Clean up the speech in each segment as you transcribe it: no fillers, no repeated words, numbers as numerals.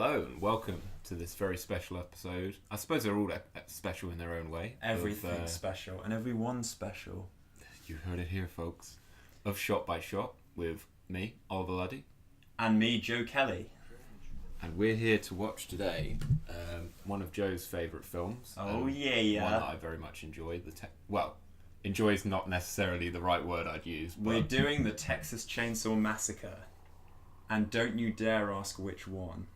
Hello and welcome to this very special episode. I suppose they're all special in their own way. Everything's special and everyone's special. You heard it here, folks. Of Shot by Shot with me, Oliver Luddy. And me, Joe Kelly. And we're here to watch today one of Joe's favourite films. Oh, One yeah. that I very much enjoyed. Enjoy is not necessarily the right word I'd use. We're doing the Texas Chainsaw Massacre. And don't you dare ask which one.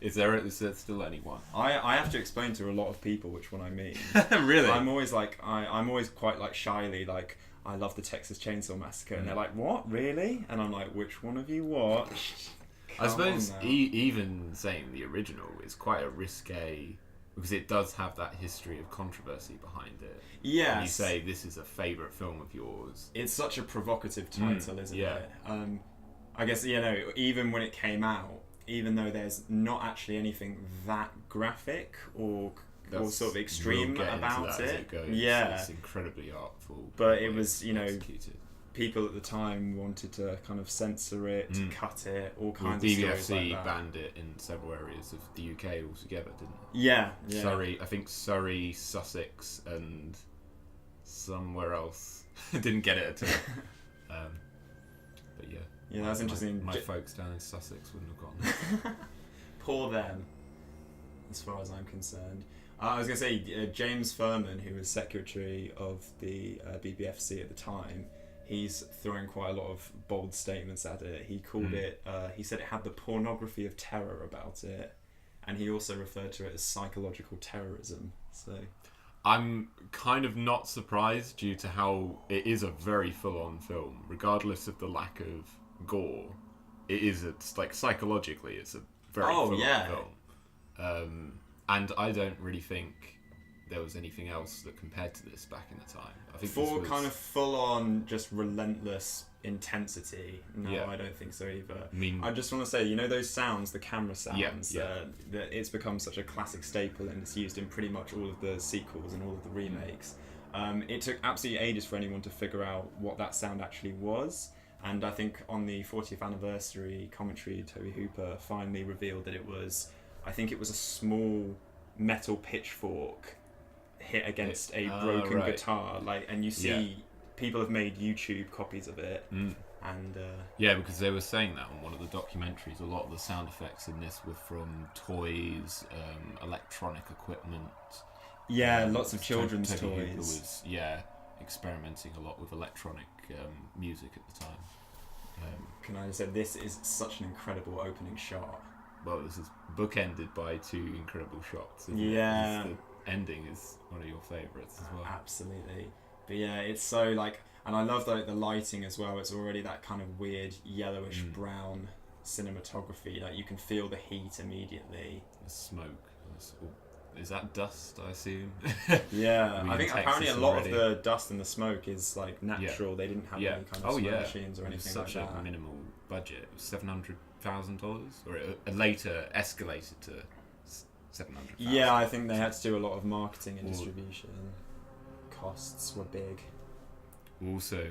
Is there still anyone? I have to explain to a lot of people which one I mean. Really? I'm always quite shyly I love the Texas Chainsaw Massacre, and they're like, what, really? And I'm like, which one have you watched? I suppose even saying the original is quite a risque, because it does have that history of controversy behind it. Yes. And you say this is a favourite film of yours. It's such a provocative title, isn't yeah. it? I guess, even when it came out, even though there's not actually anything that graphic or sort of extreme about it. Yeah. It's incredibly artful. But it was, executed. People at the time wanted to kind of censor it, cut it, all kinds of stories like BBFC that. banned it in several areas of the UK altogether, didn't it? Yeah. Surrey, Sussex, and somewhere else didn't get it at all. But yeah. Yeah, that's interesting. My folks down in Sussex wouldn't have gotten it. Poor them, as far as I'm concerned. I was going to say, James Furman, who was secretary of the BBFC at the time, he's throwing quite a lot of bold statements at it. He called it, he said it had the pornography of terror about it, and he also referred to it as psychological terrorism. So I'm kind of not surprised due to how it is a very full-on film, regardless of the lack of gore. It's like psychologically, it's a very full-on film. And I don't really think there was anything else that compared to this back in the time. I think for kind of full-on, just relentless intensity. No, Yeah. I don't think so either. I just want to say, those sounds, the camera sounds, that it's become such a classic staple, and it's used in pretty much all of the sequels and all of the remakes. It took absolutely ages for anyone to figure out what that sound actually was. And I think on the 40th anniversary commentary, Tobe Hooper finally revealed that it was a small metal pitchfork hit against a broken guitar. And you see people have made YouTube copies of it. And because they were saying that on one of the documentaries, a lot of the sound effects in this were from toys, electronic equipment. Yeah, lots of children's Tobe toys. Hooper was experimenting a lot with electronic music at the time. Can I just say, this is such an incredible opening shot. Well, this is bookended by two incredible shots. Yeah. The ending is one of your favourites as well. Absolutely. But yeah, it's so and I love the lighting as well. It's already that kind of weird yellowish brown cinematography. You can feel the heat immediately. The smoke. Is that dust, I assume? Yeah, I think apparently a lot of the dust and the smoke is natural. Yeah. They didn't have any kind of smoke machines or anything like that. Such a minimal budget. It was $700,000, or it later escalated to $700,000. Yeah, I think they had to do a lot of marketing and distribution. Costs were big. Also,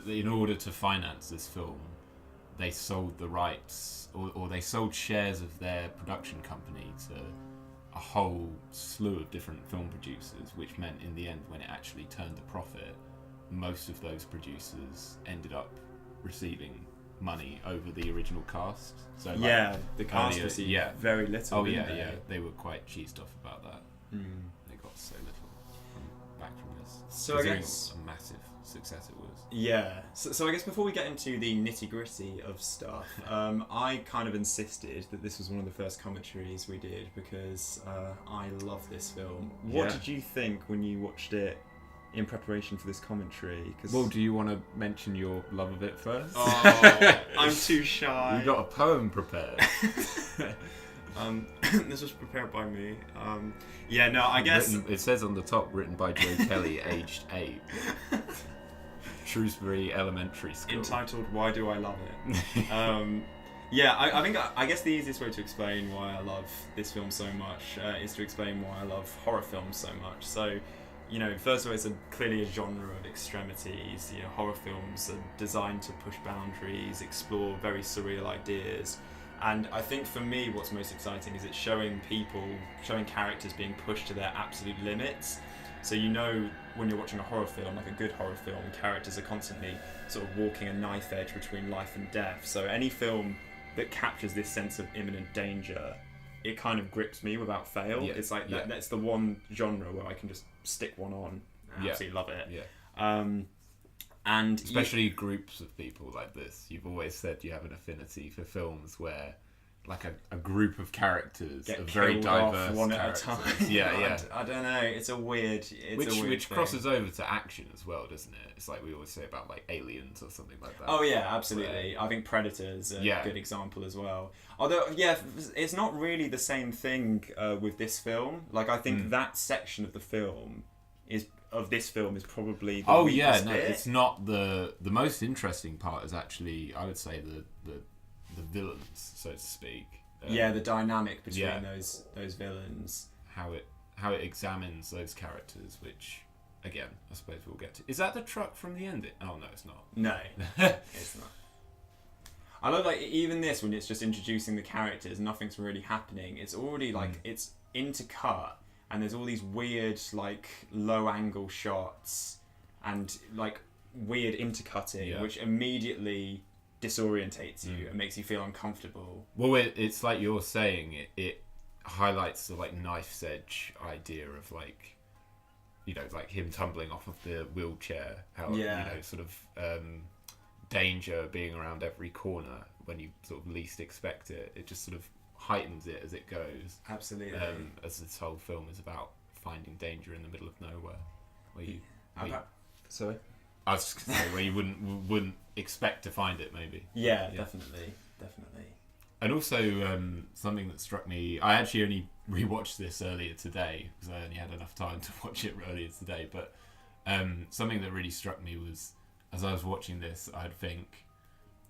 in order to finance this film, they sold the rights, or they sold shares of their production company to a whole slew of different film producers, which meant in the end, when it actually turned a profit, most of those producers ended up receiving money over the original cast. So the cast received very little. Oh yeah, they were quite cheesed off about that. They got so little back from this. So I guess a massive success it was. Yeah. So I guess before we get into the nitty-gritty of stuff, I kind of insisted that this was one of the first commentaries we did because I love this film. What did you think when you watched it in preparation for this commentary? Well, do you want to mention your love of it first? Oh, I'm too shy. You got a poem prepared. This was prepared by me. I guess... it says on the top, written by Joe Kelly, aged 8. Shrewsbury Elementary School. Entitled, Why Do I Love It? I guess the easiest way to explain why I love this film so much is to explain why I love horror films so much. So, first of all, it's clearly a genre of extremities. Horror films are designed to push boundaries, explore very surreal ideas. And I think for me, what's most exciting is it's showing characters being pushed to their absolute limits. So when you're watching a horror film, like a good horror film, characters are constantly sort of walking a knife edge between life and death. So any film that captures this sense of imminent danger, it kind of grips me without fail. Yeah. It's like that's the one genre where I can just stick one on and absolutely love it. Yeah. And especially groups of people like this. You've always said you have an affinity for films where like a group of characters get are very diverse one characters. At a time. Yeah. I don't know. It's a weird. Which crosses over to action as well, doesn't it? It's like we always say about like Aliens or something like that. Oh yeah, absolutely. I think Predator's a good example as well. Although it's not really the same thing with this film. Like I think that section of the film is probably the weakest bit. It's not the most interesting part. Is actually, I would say, the villains, so to speak. The dynamic between those villains. How it examines those characters, which again I suppose we'll get to. Is that the truck from the ending? Oh no, it's not. No, it's not. I love like even this when it's just introducing the characters, nothing's really happening. It's already like it's intercut. And there's all these weird, like, low-angle shots and, like, weird intercutting, which immediately disorientates you and makes you feel uncomfortable. Well, it's like you're saying, it highlights the, like, knife's edge idea of, like, you know, like him tumbling off of the wheelchair. How, you know, sort of danger being around every corner when you sort of least expect it. It just sort of heightens it as it goes. Absolutely. As this whole film is about finding danger in the middle of nowhere, sorry. I was just gonna say where you wouldn't expect to find it, maybe. Yeah, definitely. And also something that struck me. I actually only rewatched this earlier today because I only had enough time to watch it earlier today. But something that really struck me was as I was watching this, I'd think,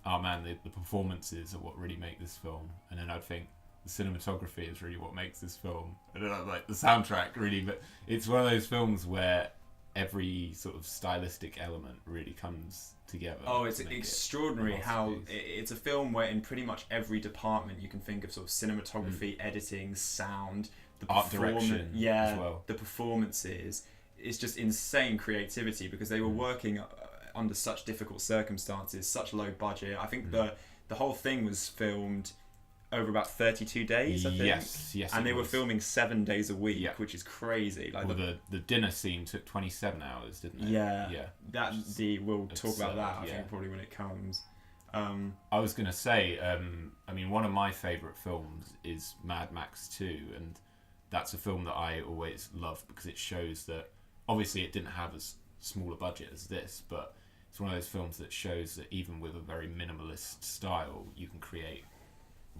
oh man, the performances are what really make this film, and then I'd think the cinematography is really what makes this film. I don't know, like the soundtrack really, but it's one of those films where every sort of stylistic element really comes together. Oh, it's extraordinary how it's a film where in pretty much every department you can think of sort of cinematography, editing, sound, the art direction, as well. The performances. It's just insane creativity because they were working under such difficult circumstances, such low budget. I think the whole thing was filmed over about 32 days, I think. Yes. And they were filming 7 days a week, which is crazy. Like the dinner scene took 27 hours, didn't it? Yeah. We'll talk about that, I think, probably when it comes. I was going to say, I mean, one of my favourite films is Mad Max 2, and that's a film that I always love because it shows that, obviously it didn't have as small a budget as this, but it's one of those films that shows that even with a very minimalist style, you can create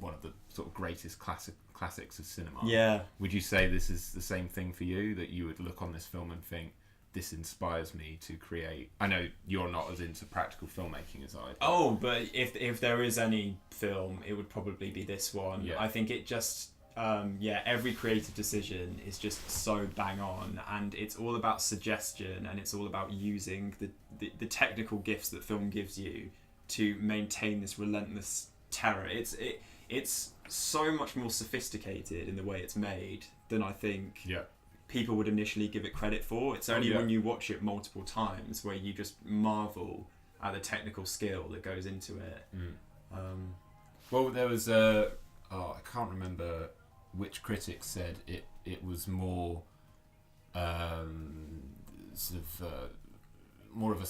one of the sort of greatest classics of cinema. Yeah. Would you say this is the same thing for you, that you would look on this film and think, this inspires me to create? I know you're not as into practical filmmaking as I do. Oh, but if there is any film, it would probably be this one. Yeah. I think it just... every creative decision is just so bang on, and it's all about suggestion, and it's all about using the technical gifts that film gives you to maintain this relentless terror. It's so much more sophisticated in the way it's made than I think people would initially give it credit for. It's only when you watch it multiple times where you just marvel at the technical skill that goes into it. Well, there was I can't remember which critic said it was more of a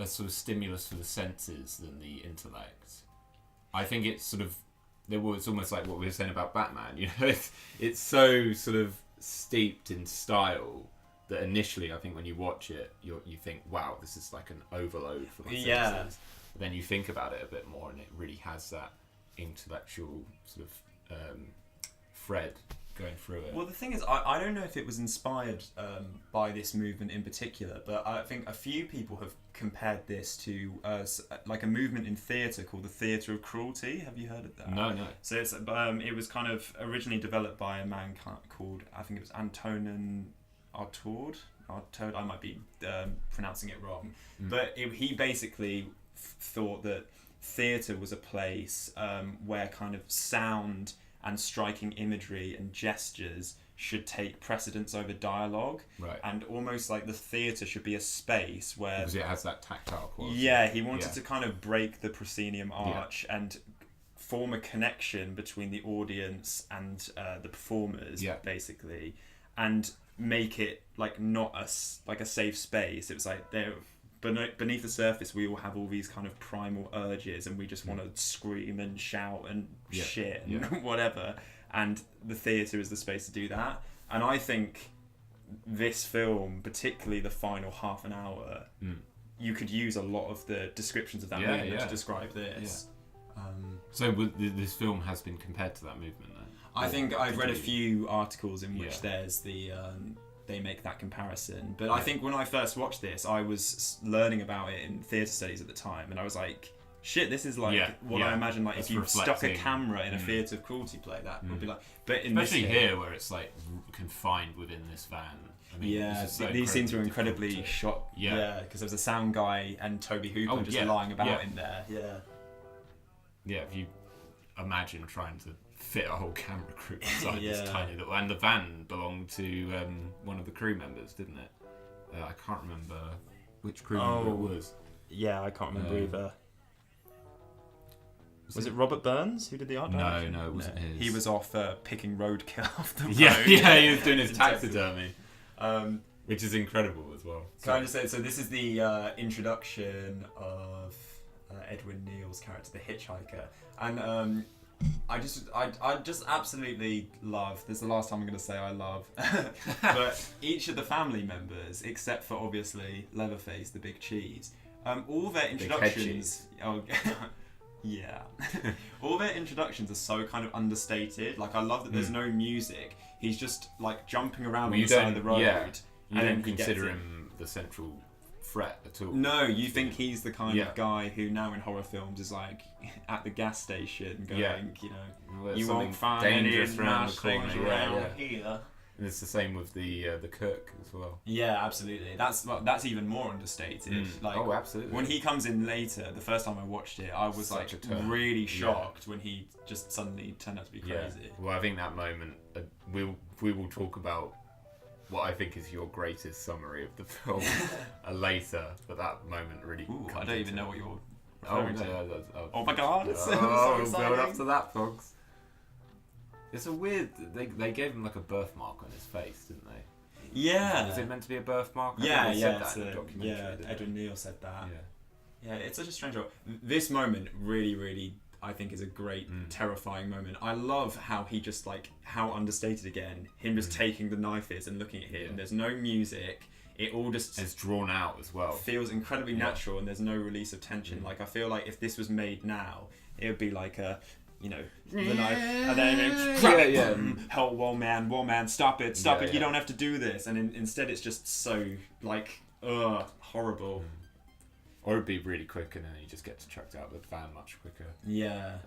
sort of stimulus for the senses than the intellect. I think it's sort of it's almost like what we were saying about Batman. You know, it's so sort of steeped in style that initially I think when you watch it, you think, wow, this is like an overload for my senses. But then you think about it a bit more, and it really has that intellectual sort of thread going through it. Well, the thing is, I don't know if it was inspired by this movement in particular, but I think a few people have compared this to like a movement in theatre called the Theatre of Cruelty. Have you heard of that? No. So it's it was kind of originally developed by a man called, I think it was Antonin Artaud. I might be pronouncing it wrong, but he basically thought that theatre was a place where kind of sound and striking imagery and gestures should take precedence over dialogue, right? And almost like the theatre should be a space where, because it has that tactile quality. Yeah, he wanted to kind of break the proscenium arch and form a connection between the audience and the performers, basically, and make it like not a safe space. It was like they're beneath the surface, we all have all these kind of primal urges, and we just want to scream and shout and shit and whatever. And the theatre is the space to do that. And I think this film, particularly the final half an hour, you could use a lot of the descriptions of that movement to describe this. So this film has been compared to that movement, then? I think I've read a few articles in which there's the they make that comparison. But I think when I first watched this, I was learning about it in theatre studies at the time, and I was like, shit, this is like what I imagine, like if you stuck a camera in a theatre of cruelty play, that would be like. But in especially this here, where it's like confined within this van. I mean, these scenes were incredibly shot. Because there's a sound guy and Tobe Hooper just lying about in there. Yeah, if you imagine trying to fit a whole camera crew inside this tiny little... And the van belonged to one of the crew members, didn't it? I can't remember which crew member it was. Yeah, I can't remember either. Was it Robert Burns who did the art direction? No, it wasn't his. He was off picking roadkill off the road. Yeah, he was doing his taxidermy. Which is incredible as well. Can I just say, so this is the introduction of Edwin Neal's character, the hitchhiker. And I just absolutely love, this is the last time I'm going to say I love, but each of the family members, except for obviously Leatherface, the big cheese, all their introductions... Yeah. All their introductions are so kind of understated. Like, I love that there's no music. He's just, like, jumping around on the side of the road. Yeah. You don't consider him the central threat at all. No, you think he's the kind of guy who now in horror films is, like, at the gas station going, you know, well, you won't find any nice things around here. And it's the same with the cook as well. Yeah, absolutely. That's even more understated. Like, absolutely. When he comes in later, the first time I watched it, I was like really shocked when he just suddenly turned out to be crazy. Yeah. Well, I think that moment we will talk about what I think is your greatest summary of the film later. But that moment really. I don't even know what you're. Oh my god! It's so exciting. Build up to that, folks. It's a weird... They gave him like a birthmark on his face, didn't they? Yeah. Was it meant to be a birthmark? Yeah, Edwin Neal said that. Yeah, it's such a strange one. This moment really, really, I think is a great, terrifying moment. I love how he just like, how understated again, him just taking the knife is and looking at him. Yeah. There's no music. It all just... It's drawn out as well. Feels incredibly natural and there's no release of tension. Like, I feel like if this was made now, it would be like a... You know, the knife, and then grab it. Hell, whoa man, stop it, you don't have to do this. And instead it's just so, like, horrible. Or it'd be really quick and then he just gets chucked out of the van much quicker. Yeah.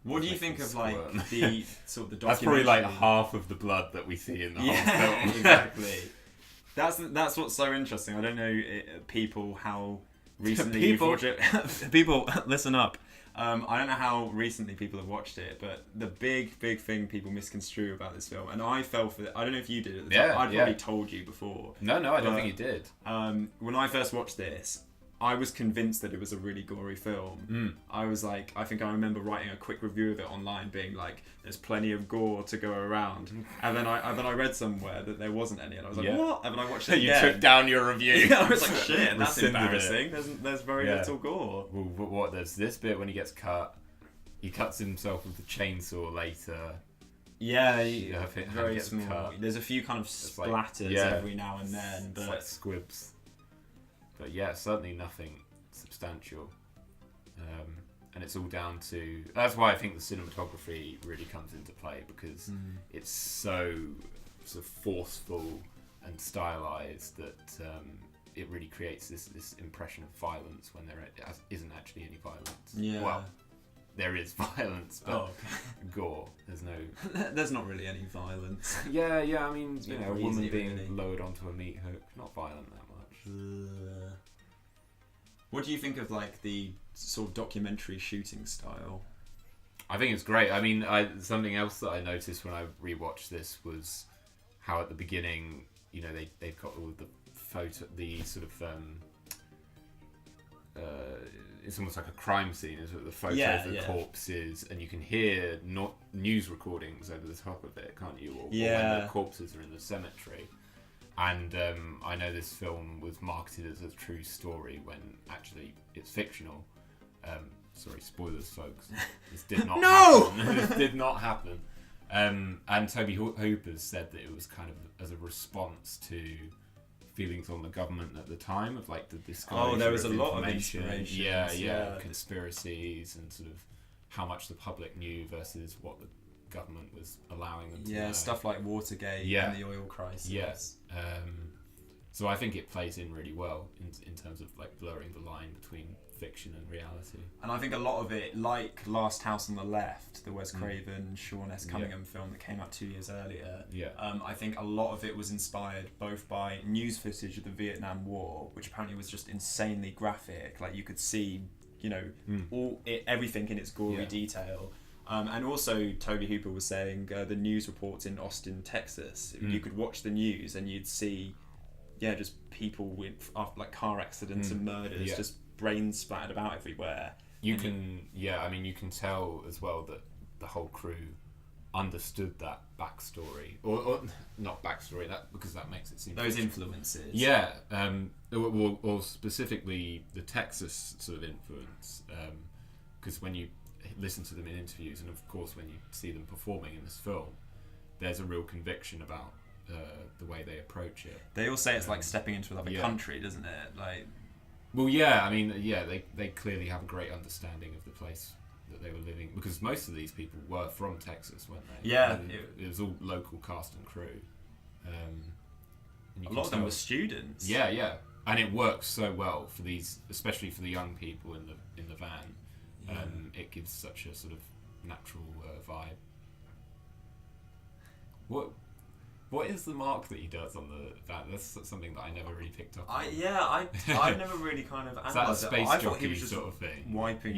What do you think of, like, the sort of the documentary? That's probably like half of the blood that we see in the whole film. Exactly. That's what's so interesting. I don't know people how recently people listen up. I don't know how recently people have watched it, but the big thing people misconstrue about this film, and I fell for it. I don't know if you did at the time. I'd probably told you before. No, I don't think you did. When I first watched this, I was convinced that it was a really gory film. I was like, I think I remember writing a quick review of it online, being like, "There's plenty of gore to go around," and then I read somewhere that there wasn't any, and I was like, "What?" And then I watched it again. You took down your review. I was like, "Shit, that's embarrassing." There's very little gore. Well, there's this bit when he gets cut. He cuts himself with the chainsaw later. Yeah, very small. Cut. There's a few kind of splatters every now and then, but it's like squibs. But yeah, certainly nothing substantial. And it's all down to... That's why I think the cinematography really comes into play, because it's so sort of forceful and stylized that it really creates this impression of violence when there isn't actually any violence. Yeah. Well, there is violence, but gore. There's not really any violence. Yeah, I mean, a woman being lowered onto a meat hook, not violent that much. What do you think of, like, the sort of documentary shooting style. I think it's great. I mean, something else that I noticed when I rewatched this was how at the beginning, you know, they've got all the sort of it's almost like a crime scene, isn't it? The photos of the corpses, and you can hear not news recordings over the top of it, can't you? Or when the corpses are in the cemetery. And I know this film was marketed as a true story when actually it's fictional. Sorry, spoilers, folks. This did not happen. This did not happen. And Tobe Hooper said that it was kind of as a response to feelings on the government at the time of like the disclosure. Oh, there was of a lot of inspirations. Yeah, conspiracies and sort of how much the public knew versus what the government was allowing them to know. Stuff like Watergate and the oil crisis. Yes. So I think it plays in really well in terms of like blurring the line between fiction and reality. And I think a lot of it, like Last House on the Left, the Wes Craven, Sean S. Cunningham film that came out 2 years earlier, I think a lot of it was inspired both by news footage of the Vietnam War, which apparently was just insanely graphic. Like you could see, you know, everything in its gory detail. And also, Tobe Hooper was saying the news reports in Austin, Texas. You could watch the news and you'd see, just people with like car accidents and murders, just brains splattered about everywhere. You can tell as well that the whole crew understood that backstory, or not backstory, that because that makes it seem those influences. Yeah, or specifically the Texas sort of influence, because when you listen to them in interviews, and of course when you see them performing in this film, there's a real conviction about the way they approach it. They all say it's like stepping into another country, doesn't it? Like, well, they clearly have a great understanding of the place that they were living, because most of these people were from Texas, weren't they? Yeah, it was all local cast and crew. And a lot of them were students. Yeah, and it works so well for these, especially for the young people in the van. It gives such a sort of natural vibe. What is the mark that he does on the van? That's something that I never really picked up on. I never really kind of analysed it. Space I thought he was jockey just sort of thing. wiping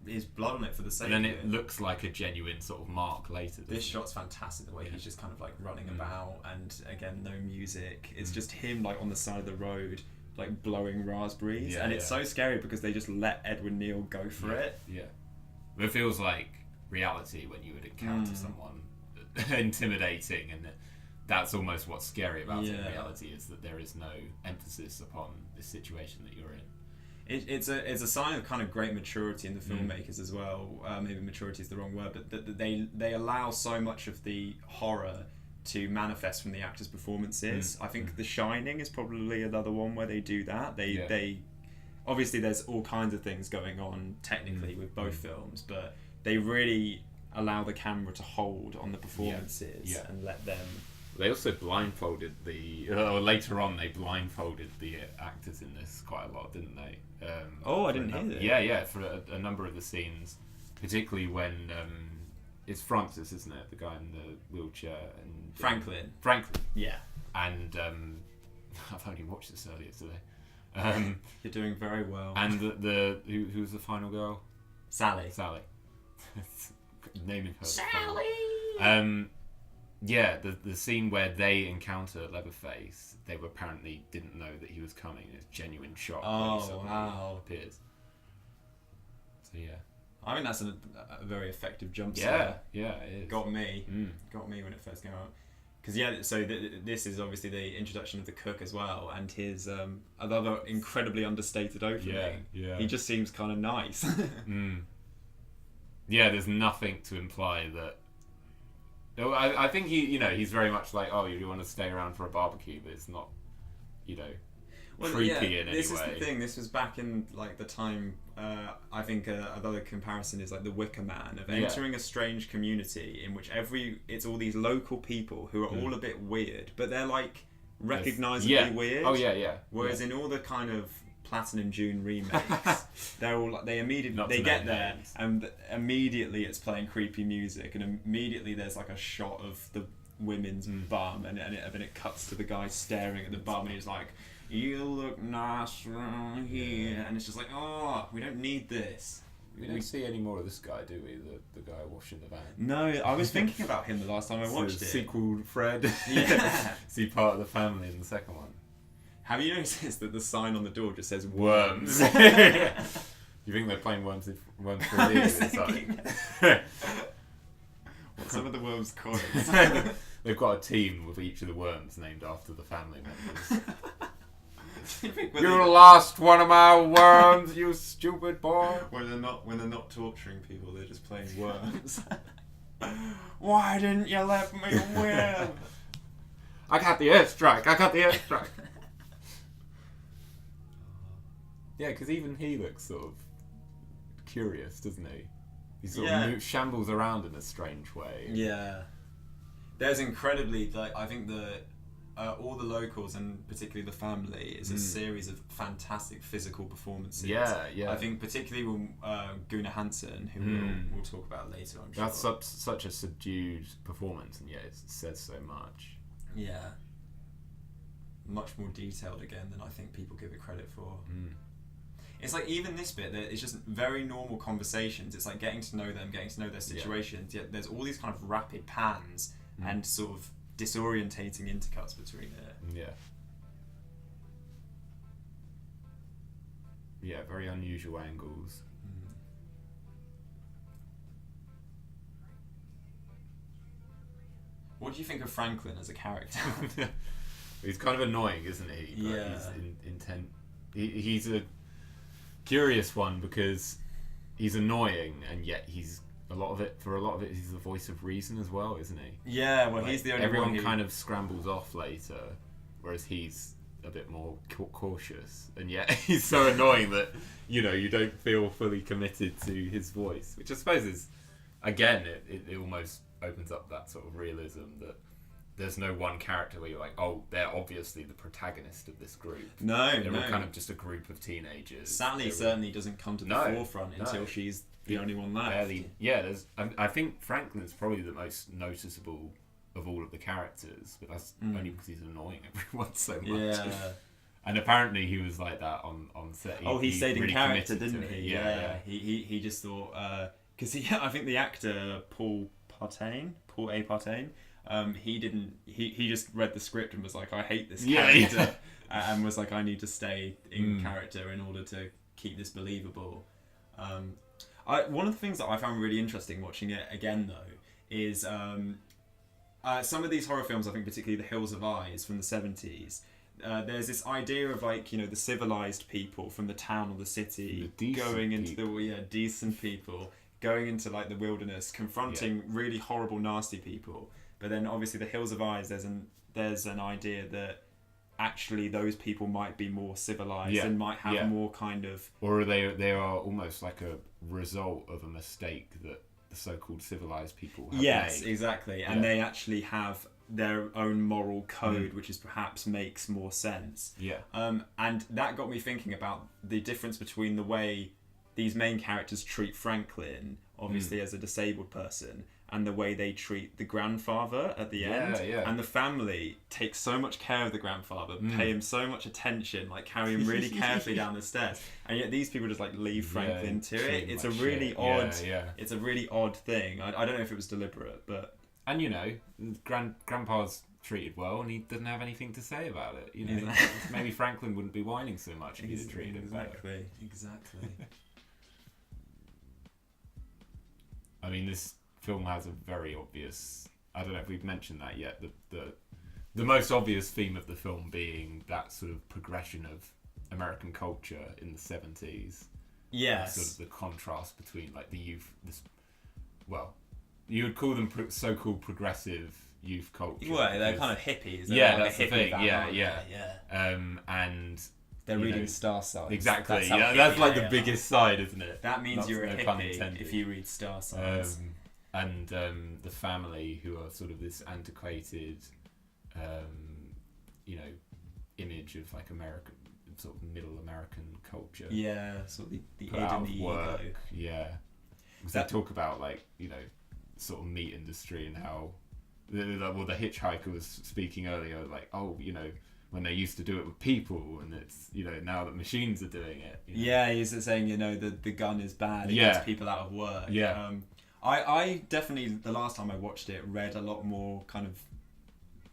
his blood on it for the sake of it. And then it looks like a genuine sort of mark later. This shot's fantastic, the way he's just kind of like running about, and again, no music. It's just him like on the side of the road, like blowing raspberries, and it's so scary because they just let Edwin Neal go for it. Yeah. It feels like reality when you would encounter someone intimidating, and that's almost what's scary about it in reality, is that there is no emphasis upon the situation that you're in. It's a sign of kind of great maturity in the filmmakers as well. Maybe maturity is the wrong word, but that they allow so much of the horror to manifest from the actors' performances. I think The Shining is probably another one where they do that. They obviously there's all kinds of things going on technically with both films, but they really allow the camera to hold on the performances and let them. They also blindfolded later on they blindfolded the actors in this quite a lot, didn't they? I didn't hear that. Yeah, for a number of the scenes, particularly when it's Francis, isn't it? The guy in the wheelchair, and Franklin. Yeah. And I've only watched this earlier today. You're doing very well. And who was the final girl? Sally. Naming her Sally. The scene where they encounter Leatherface, they apparently didn't know that he was coming. It's genuine shock when he suddenly appears. So I think that's a very effective jump scare. Yeah, it is. Got me when it first came out. Because this is obviously the introduction of the cook as well, and his another incredibly understated opening. Yeah. He just seems kind of nice. Yeah, there's nothing to imply that. I think he's very much like, you want to stay around for a barbecue, but it's not, creepy in any way. This is the thing. This was back in like the time. I think another comparison is like the Wicker Man, of entering a strange community in which it's all these local people who are all a bit weird, but they're like recognizably weird. Oh yeah. Whereas in all the kind of Platinum June remakes, they're all like, they get there and immediately it's playing creepy music, and immediately there's like a shot of women's bum, and then it cuts to the guy staring at the bum, and he's like, "You look nice around here," and it's just like, oh, we don't need this. We don't see any more of this guy, do we? The guy washing the van. No, I was thinking about him the last time I watched it. Sequel Fred. Yeah. See part of the family in the second one. Have you noticed that the sign on the door just says worms? You think they're playing worms for a deal inside? What's some of the worms' called? They've got a team with each of the worms named after the family members. You lost one of my worms, you stupid boy. When they're not torturing people, they're just playing worms. Why didn't you let me win? I got the airstrike. Yeah, because even he looks sort of curious, doesn't he? He sort of shambles around in a strange way. Yeah. There's incredibly, I think all the locals, and particularly the family, is a series of fantastic physical performances. Yeah. I think particularly with Gunnar Hansen, who we'll talk about later, I'm sure. That's such a subdued performance, and yet it says so much. Yeah. Much more detailed again than I think people give it credit for. It's like even this bit, it's just very normal conversations. It's like getting to know them, getting to know their situations. Yet there's all these kind of rapid pans and sort of disorientating intercuts between it. Yeah, very unusual angles. What do you think of Franklin as a character? He's kind of annoying, isn't he? But yeah. He's a curious one because he's annoying, and yet he's a lot of it he's the voice of reason as well, isn't he? Yeah, well, he's the only everyone one kind of scrambles off later, whereas he's a bit more cautious, and yet he's so annoying that you don't feel fully committed to his voice, which I suppose is, again, it almost opens up that sort of realism that there's no one character where you're like, oh, they're obviously the protagonist of this group. They're all kind of just a group of teenagers. Sally certainly doesn't come to the forefront until she's the only one left. Barely, yeah, I think Franklin's probably the most noticeable of all of the characters, but that's only because he's annoying everyone so much. Yeah. And apparently he was like that on set. He stayed really in character, didn't he? Yeah. He just thought, because I think the actor Paul A. Partain, he just read the script and was like, I hate this character, and was like, I need to stay in character in order to keep this believable. One of the things that I found really interesting watching it again though is some of these horror films, I think particularly The Hills of Eyes from the 70s, there's this idea of the civilized people from the town or the city going into decent people going into the wilderness, confronting really horrible, nasty people. But then obviously The Hills of Eyes, there's an idea that actually those people might be more civilized and might have more kind of... Or they are almost like a result of a mistake that the so-called civilized people have made. Exactly. And they actually have their own moral code, which is perhaps makes more sense. Yeah. And that got me thinking about the difference between the way these main characters treat Franklin, obviously as a disabled person, and the way they treat the grandfather at the end. And the family takes so much care of the grandfather, pay him so much attention, carry him really carefully down the stairs, and yet these people just leave Franklin to it. It's a really odd. It's a really odd thing. I don't know if it was deliberate, but Grandpa's treated well, and he doesn't have anything to say about it. Maybe Franklin wouldn't be whining so much if he'd treated him better. Exactly. I mean, this film has a very obvious... I don't know if we've mentioned that yet. The most obvious theme of the film being that sort of progression of American culture in the 70s. Yes. Sort of the contrast between the youth... you would call them so-called progressive youth culture. Well, they're kind of hippies. That's the thing. Yeah. And... They're reading star signs. Exactly. That's the biggest side, isn't it? That means you're a hippie if you read star signs. And the family, who are sort of this antiquated, image of American, sort of middle American culture. Yeah, sort of the id and the work. ego. Yeah, because they talk about sort of meat industry and how the hitchhiker was speaking earlier, like, oh, you know, when they used to do it with people, and it's, you know, now that machines are doing it. You know? Yeah, he's saying, you know, the gun is bad. It gets people out of work. Yeah. I definitely, the last time I watched it, read a lot more kind of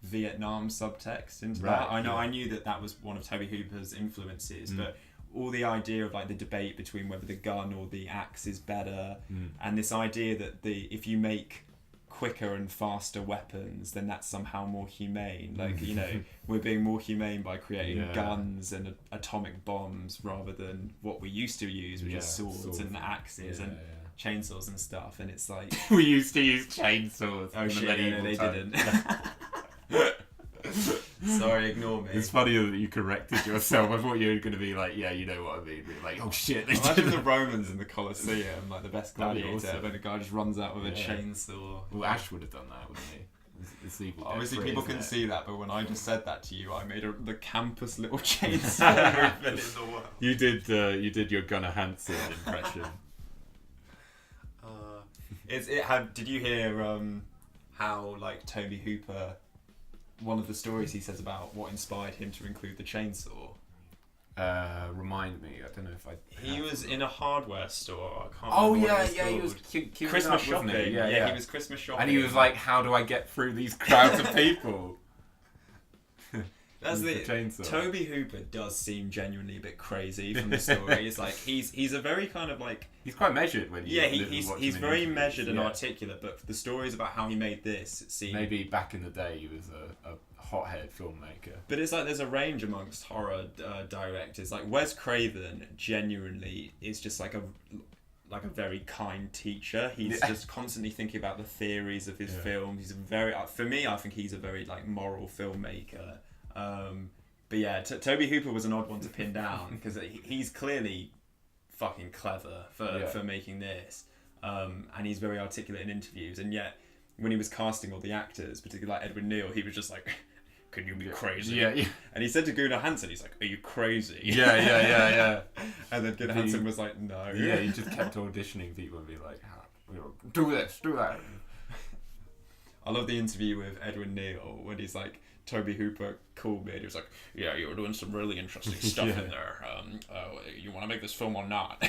Vietnam subtext into that. I knew that was one of Tobe Hooper's influences, but all the idea of like the debate between whether the gun or the axe is better, and this idea that if you make quicker and faster weapons, then that's somehow more humane. Like, you know, we're being more humane by creating guns and atomic bombs rather than what we used to use, which is swords and axes and chainsaws and stuff. And it's like we used to use chainsaws. Oh shit! No, they didn't. Sorry, ignore me. It's funny that you corrected yourself. I thought you were going to be like, yeah, you know what I mean. Like, oh shit. Imagine the Romans in the Colosseum, like the best gladiator, when a guy just runs out with a chainsaw. Well, Ash would have done that, wouldn't he? It's evil. Obviously, people can see that, but when I just said that to you, I made the campus little chainsaw movement in the world. You did your Gunnar Hansen impression. Did you hear how like Tobe Hooper? One of the stories he says about what inspired him to include the chainsaw. Remind me. I don't know if I. He was in a hardware store. I can't oh remember yeah, he was Christmas shopping. Yeah, he was Christmas shopping. And he was like, "How do I get through these crowds of people?" That's the chainsaw. Tobe Hooper does seem genuinely a bit crazy from the story. It's like he's a very kind of like he's quite measured when you he's very measured and articulate. But the stories about how he made this seem maybe back in the day he was a hothead filmmaker. But it's like there's a range amongst horror directors. Like Wes Craven genuinely is just like a very kind teacher. He's just constantly thinking about the theories of his films. He's a very for me I think he's a very like moral filmmaker. But yeah, Tobe Hooper was an odd one to pin down because he's clearly fucking clever for making this, and he's very articulate in interviews. And yet, when he was casting all the actors, particularly like Edward Neal, he was just like, "Can you be crazy?" Yeah. And he said to Gunnar Hansen, "He's like, are you crazy?" Yeah. And then Gunnar Hansen was like, "No." Yeah, he just kept auditioning people and be like, "Do this, do that." I love the interview with Edward Neal when he's like, Tobe Hooper called me and he was like, "Yeah, you were doing some really interesting stuff in there. You want to make this film or not?"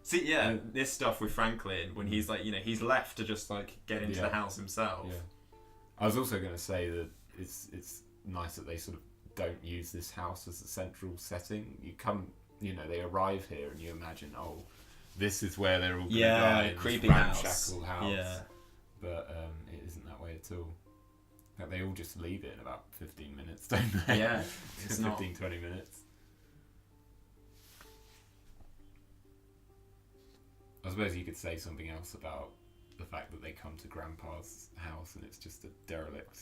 See, this stuff with Franklin when he's like, you know, he's left to just like get into the house himself. Yeah. I was also going to say that it's nice that they sort of don't use this house as a central setting. They arrive here and you imagine, oh, this is where they're all going to die in creepy this ramshackle house. Yeah. But it isn't that way at all. Like they all just leave it in about 15 minutes, don't they? Yeah. It's 15, 20 minutes. I suppose you could say something else about the fact that they come to Grandpa's house and it's just a derelict,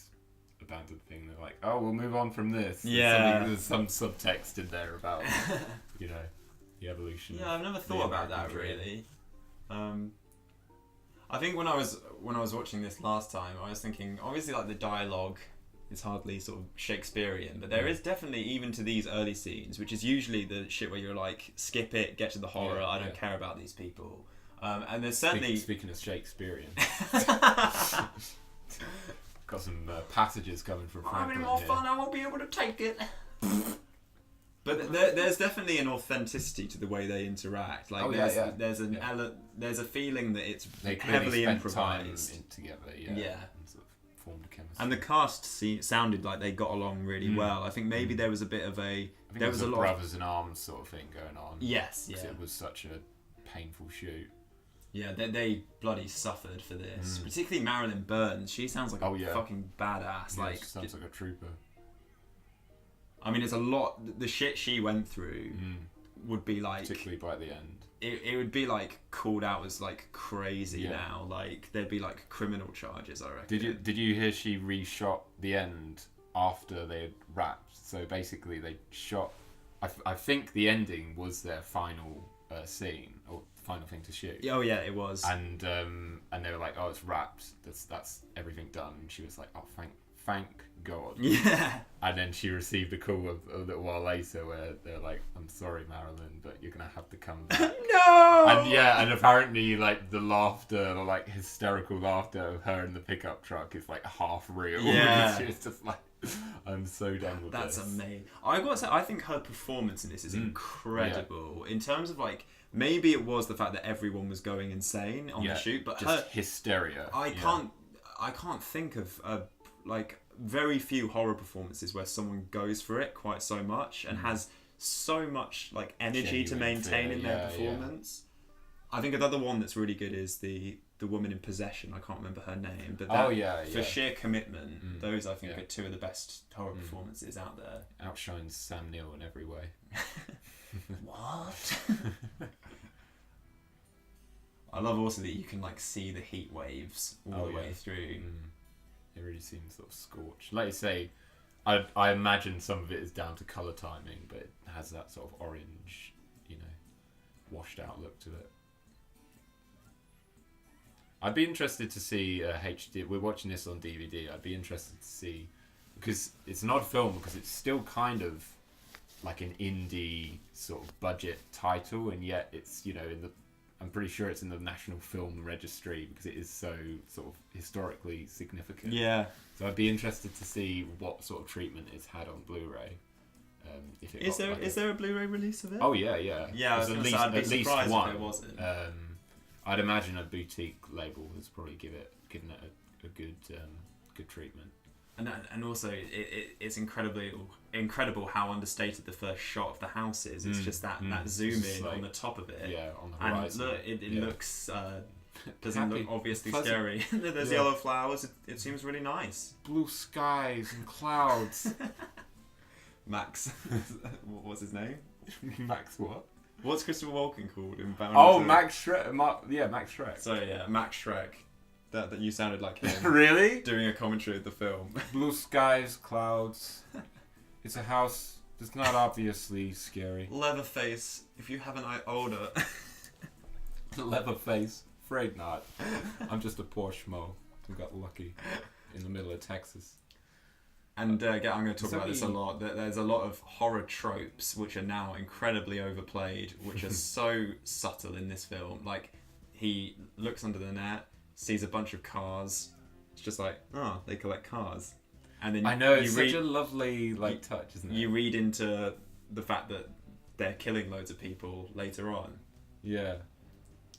abandoned thing. They're like, oh, we'll move on from this. There's some subtext in there about, you know, the evolution. Yeah, I've never thought about that really. I think when I was watching this last time, I was thinking, obviously, like the dialogue is hardly sort of Shakespearean, but there is definitely, even to these early scenes, which is usually the shit where you're like, skip it, get to the horror, I don't care about these people. And there's certainly... Speaking of Shakespearean. Got some passages coming from Franklin. I'm having more fun, I won't be able to take it. But there's definitely an authenticity to the way they interact. Like there's a feeling that it's heavily improvised. Together, yeah. And sort of formed a chemistry. And the cast sounded like they got along really well. I think maybe there was a bit of there was a lot brothers in arms sort of thing going on. Yes, yeah. It was such a painful shoot. Yeah, they bloody suffered for this. Particularly Marilyn Burns. She sounds like a fucking badass. Yeah, she sounds like a trooper. I mean, it's a lot. The shit she went through would be like, particularly by the end, it would be like called out as like crazy now. Like there'd be like criminal charges, I reckon. Did you hear she reshot the end after they had wrapped? So basically, they shot. I think the ending was their final scene or final thing to shoot. Oh yeah, it was. And they were like, oh, it's wrapped. That's everything done. And she was like, oh, thank God. Yeah. And then she received a call a little while later where they're like, I'm sorry, Marilyn, but you're going to have to come back. No! And apparently, like, the laughter, like, hysterical laughter of her in the pickup truck is, like, half real. Yeah. It's just like, I'm so done with That's this. amazing. I got to say, I think her performance in this is incredible. Yeah. In terms of, like, maybe it was the fact that everyone was going insane on the shoot, but just hysteria. I can't think of, like, very few horror performances where someone goes for it quite so much and has so much like energy to maintain in their performance. I think another one that's really good is the woman in Possession. I can't remember her name, but for sheer commitment, those I think are two of the best horror performances out there. Outshines Sam Neill in every way. What? I love also that you can like see the heat waves all the way through. It really seems sort of scorched. Like you say, I imagine some of it is down to colour timing, but it has that sort of orange, washed out look to it. I'd be interested to see HD. We're watching this on DVD. I'd be interested to see, because it's an odd film, because it's still kind of like an indie sort of budget title, and yet it's, I'm pretty sure it's in the National Film Registry because it is so sort of historically significant. Yeah. So I'd be interested to see what sort of treatment it's had on Blu-ray. Is there a Blu-ray release of it? Oh yeah. Yeah, I'd be surprised one. if it wasn't. I'd imagine a boutique label has probably given it a good treatment. And also, it's incredible how understated the first shot of the house is. It's just that zoom in on the top of it. Yeah, on the horizon. And it looks doesn't look obviously scary. There's yellow flowers. It seems really nice. Blue skies and clouds. Max, what was his name? Max what? What's Christopher Walken called in Bound? Oh, Max Shrek. Max Shrek. So yeah, Max Shrek. That you sounded like him. Really? Doing a commentary of the film. Blue skies, clouds. It's a house that's not obviously scary. Leatherface, if you have an eye older. Leatherface, afraid not. I'm just a poor schmo who got lucky in the middle of Texas. And I'm going to talk about this a lot. There's a lot of horror tropes which are now incredibly overplayed, which are so subtle in this film. Like, he looks under the net, sees a bunch of cars. It's just like, they collect cars. And then I know, it's such a lovely touch, isn't it? You read into the fact that they're killing loads of people later on. Yeah.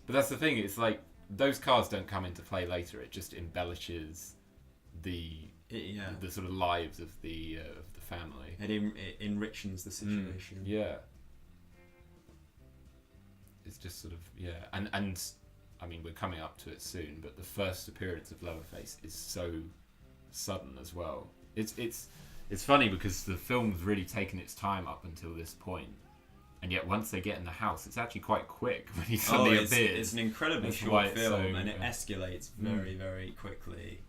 But that's the thing, it's like, those cars don't come into play later, it just embellishes the sort of lives of the family. It enriches the situation. Yeah. It's just sort of, and I mean, we're coming up to it soon, but the first appearance of Leatherface is so sudden as well. It's funny because the film's really taken its time up until this point, and yet once they get in the house, it's actually quite quick when he suddenly appears. It's an incredibly short film, and it escalates very, very quickly.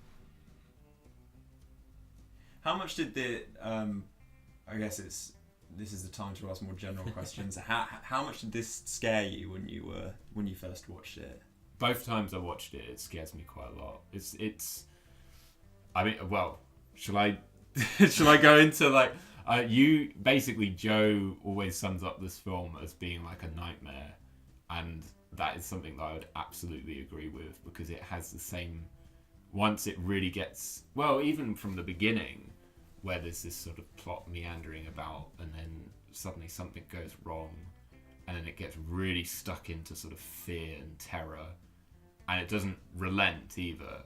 How much did I guess this is the time to ask more general questions. How much did this scare you when you first watched it? Both times I watched it, it scares me quite a lot. It's. I mean, well, shall I go into Joe always sums up this film as being like a nightmare, and that is something that I would absolutely agree with, because it has the same. Once it really gets even from the beginning, where there's this sort of plot meandering about, and then suddenly something goes wrong, and then it gets really stuck into sort of fear and terror, and it doesn't relent either.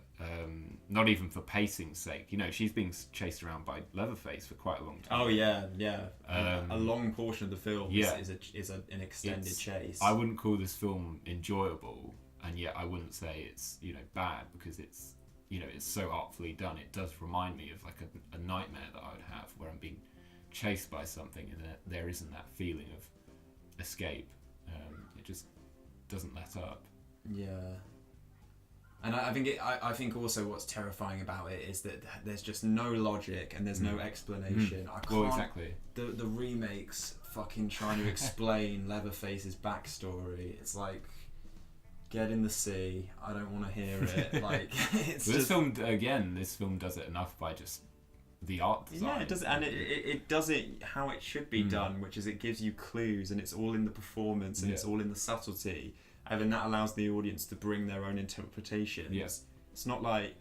Not even for pacing's sake. She's being chased around by Leatherface for quite a long time. Oh yeah. A long portion of the film is an extended chase. I wouldn't call this film enjoyable, and yet I wouldn't say it's bad, because it's it's so artfully done. It does remind me of like a nightmare that I would have, where I'm being chased by something and there isn't that feeling of escape. It just doesn't let up. Yeah. And I think also what's terrifying about it is that there's just no logic and there's no explanation. I can't. Well, exactly. The remakes fucking trying to explain Leatherface's backstory. It's like, get in the sea. I don't want to hear it. Like, it's this film does it enough by just the art design. Yeah, it does, and it does it how it should be done, which is it gives you clues, and it's all in the performance, and it's all in the subtlety, and then that allows the audience to bring their own interpretations. Yes. It's not like,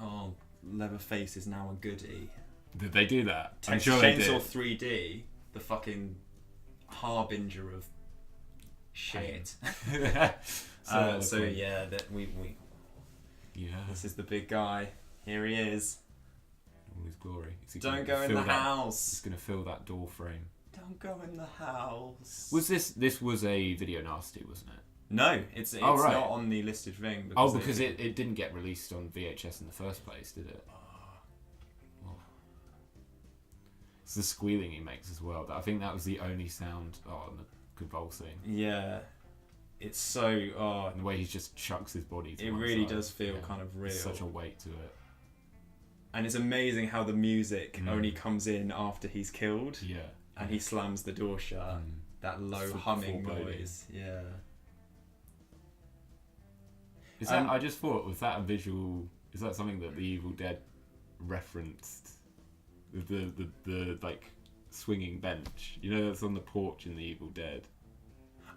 oh, Leatherface is now a goodie. Did they do that? I'm Texas sure they Chainsaw did. 3D, the fucking harbinger of shit. So yeah, that we this is the big guy. Here he is. All his glory. Don't go in the house. He's going to fill that door frame. Don't go in the house. Was this was a video nasty, wasn't it? No, it's right. not on the listed thing. Because it didn't get released on VHS in the first place, did it? Oh. It's the squealing he makes as well. I think that was the only sound on the convulsing. Yeah. It's so... and the way he just chucks his body to it one really side. does feel kind of real. There's such a weight to it. And it's amazing how the music only comes in after he's killed. Yeah. And he slams the door shut. That low humming noise. Yeah. Is that? I just thought, was that a visual? Is that something that the Evil Dead referenced? The like swinging bench. You know, that's on the porch in the Evil Dead.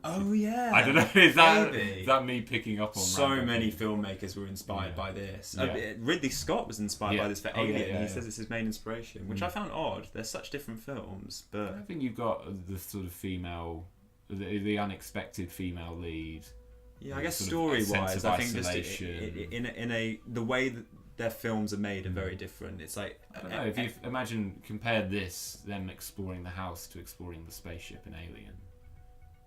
Oh yeah. I don't know. Is that me picking up on? So many filmmakers were inspired by this. Ridley Scott was inspired by this for Alien. He says it's his main inspiration, which I found odd. They're such different films, but I think you've got the sort of female, the unexpected female lead. Yeah, I guess story-wise, I think just in the way that their films are made are very different. It's like I don't know. If you compare them exploring the house to exploring the spaceship in Alien.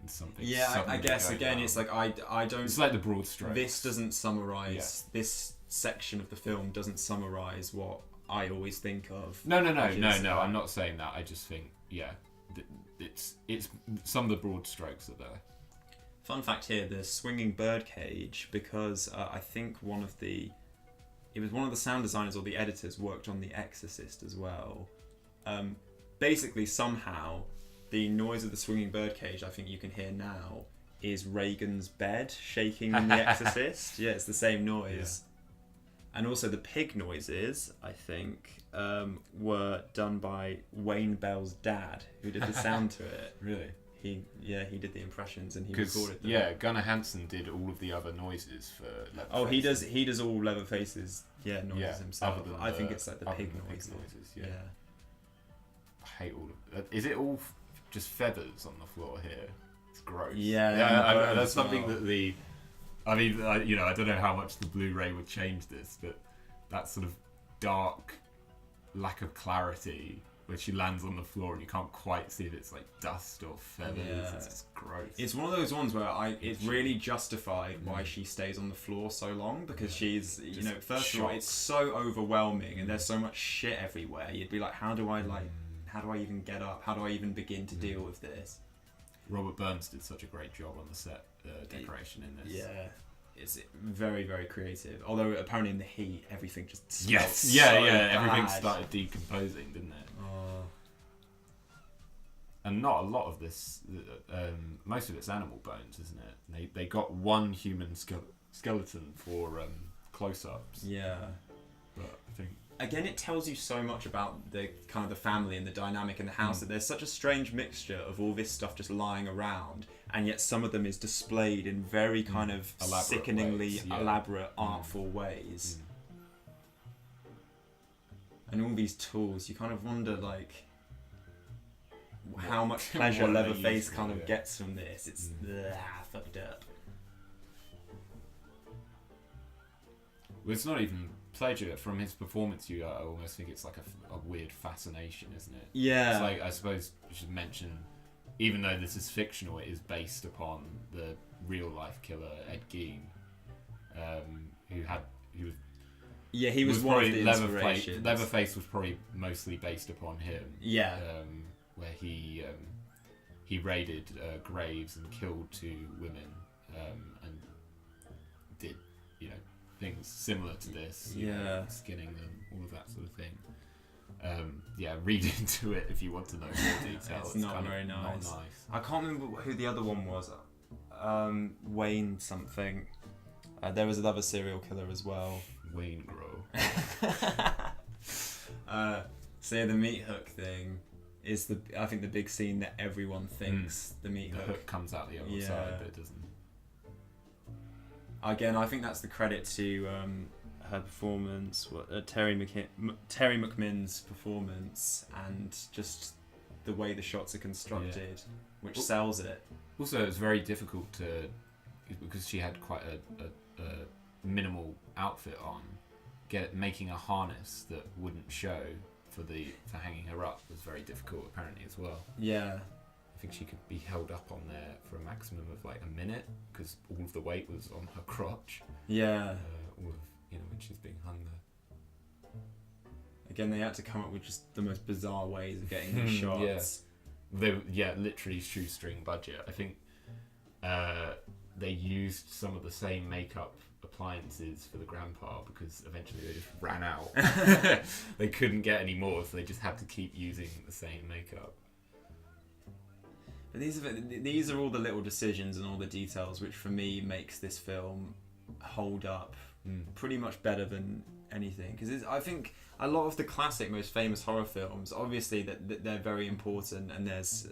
Something. Yeah, I guess again, it's like I don't. It's like the broad strokes. This doesn't summarize. Yeah. This section of the film doesn't summarize what I always think of. No. I'm not saying that. I just think, it's some of the broad strokes are there. Fun fact here: the swinging birdcage, because I think one of the sound designers or the editors worked on The Exorcist as well. Basically, somehow. The noise of the swinging birdcage, I think you can hear now, is Reagan's bed shaking in The Exorcist. Yeah, it's the same noise. Yeah. And also the pig noises, I think, were done by Wayne Bell's dad, who did the sound to it. Really? He did the impressions and he recorded them. Yeah, Gunnar Hansen did all of the other noises for Leatherface. Oh, he does all Leatherface's noises himself. I think it's like the pig noises. Yeah. I hate all of it. Is it all just feathers on the floor here? It's gross. Yeah, that's something that I don't know how much the Blu-ray would change this, but that sort of dark lack of clarity where she lands on the floor and you can't quite see if it's like dust or feathers. Yeah. It's just gross. It's one of those ones where it's really justified why she stays on the floor so long, because she's first of all it's so overwhelming and there's so much shit everywhere. You'd be like, how do I even get up? How do I even begin to deal with this? Robert Burns did such a great job on the set decoration in this. Yeah, it's very, very creative. Although apparently in the heat, everything just smells everything started decomposing, didn't it? And not a lot of this. Most of it's animal bones, isn't it? They got one human skeleton for close-ups. Yeah, but I think. Again, it tells you so much about the kind of the family and the dynamic in the house that there's such a strange mixture of all this stuff just lying around, and yet some of them is displayed in very kind of sickeningly elaborate, artful ways. And all these tools, you kind of wonder like how much pleasure Leatherface kind of gets from this. It's fucked up. Well, it's not even pleasure from his performance. I almost think it's like a weird fascination, isn't it? Yeah. It's like, I suppose we should mention, even though this is fictional, it is based upon the real life killer Ed Gein, he was one of the inspirations. Leatherface was probably mostly based upon him. Yeah. Where he raided graves and killed 2 women and did things similar to this, skinning them, all of that sort of thing. Read into it if you want to know more detail. It's not very nice. Not nice. I can't remember who the other one was. Wayne something. There was another serial killer as well. Wayne Grow. So yeah, the meat hook thing is I think the big scene that everyone thinks the meat hook comes out the other side, but it doesn't. Again, I think that's the credit to her performance, Terry McMinn's performance, and just the way the shots are constructed, which sells it. Also, it's very difficult because she had quite a minimal outfit on. Making a harness that wouldn't show for hanging her up was very difficult, apparently, as well. Yeah. I think she could be held up on there for a maximum of like a minute because all of the weight was on her crotch. Yeah. All of when she's being hung there. Again, they had to come up with just the most bizarre ways of getting these shots. Literally shoestring budget. I think they used some of the same makeup appliances for the grandpa because eventually they just ran out. They couldn't get any more, so they just had to keep using the same makeup. But these are all the little decisions and all the details which for me makes this film hold up pretty much better than anything, because I think a lot of the classic, most famous horror films, obviously that they're very important and there's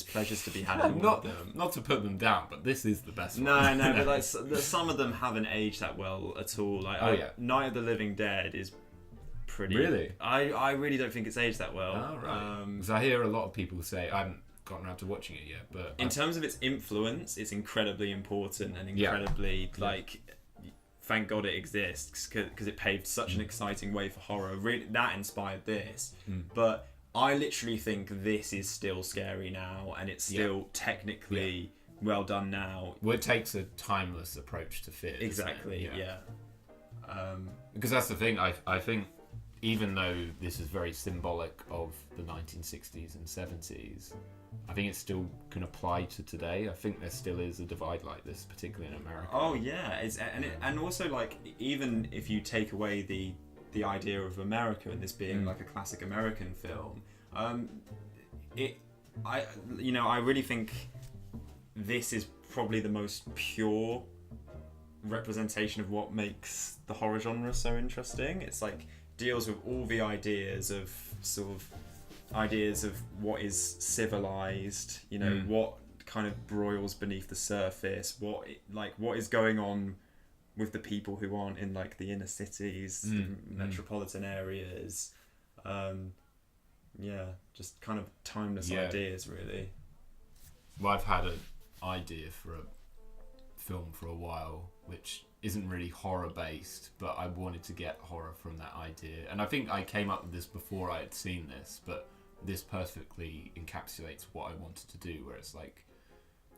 pleasures to be had in all of them. Not to put them down, but this is the best one. No, but like some of them haven't aged that well at all. Like Night of the Living Dead is pretty. Really? I really don't think it's aged that well. Oh, right. Because I hear a lot of people say, I haven't gotten around to watching it yet, but in terms of its influence, it's incredibly important and incredibly thank God it exists, because it paved such an exciting way for horror. Really, that inspired this. But I literally think this is still scary now, and it's still technically well done now. Well, it takes a timeless approach to fear. Exactly, yeah. Because that's the thing, I think even though this is very symbolic of the 1960s and 70s, I think it still can apply to today. I think there still is a divide like this, particularly in America. Oh yeah, and also like even if you take away the idea of America and this being like a classic American film, I really think this is probably the most pure representation of what makes the horror genre so interesting. It's like deals with all the ideas of what is civilized, what kind of broils beneath the surface, what is going on with the people who aren't in like the inner cities, the metropolitan areas. Just kind of timeless ideas, really. Well, I've had an idea for a film for a while, which isn't really horror based, but I wanted to get horror from that idea, and I think I came up with this before I had seen this, but this perfectly encapsulates what I wanted to do, where it's like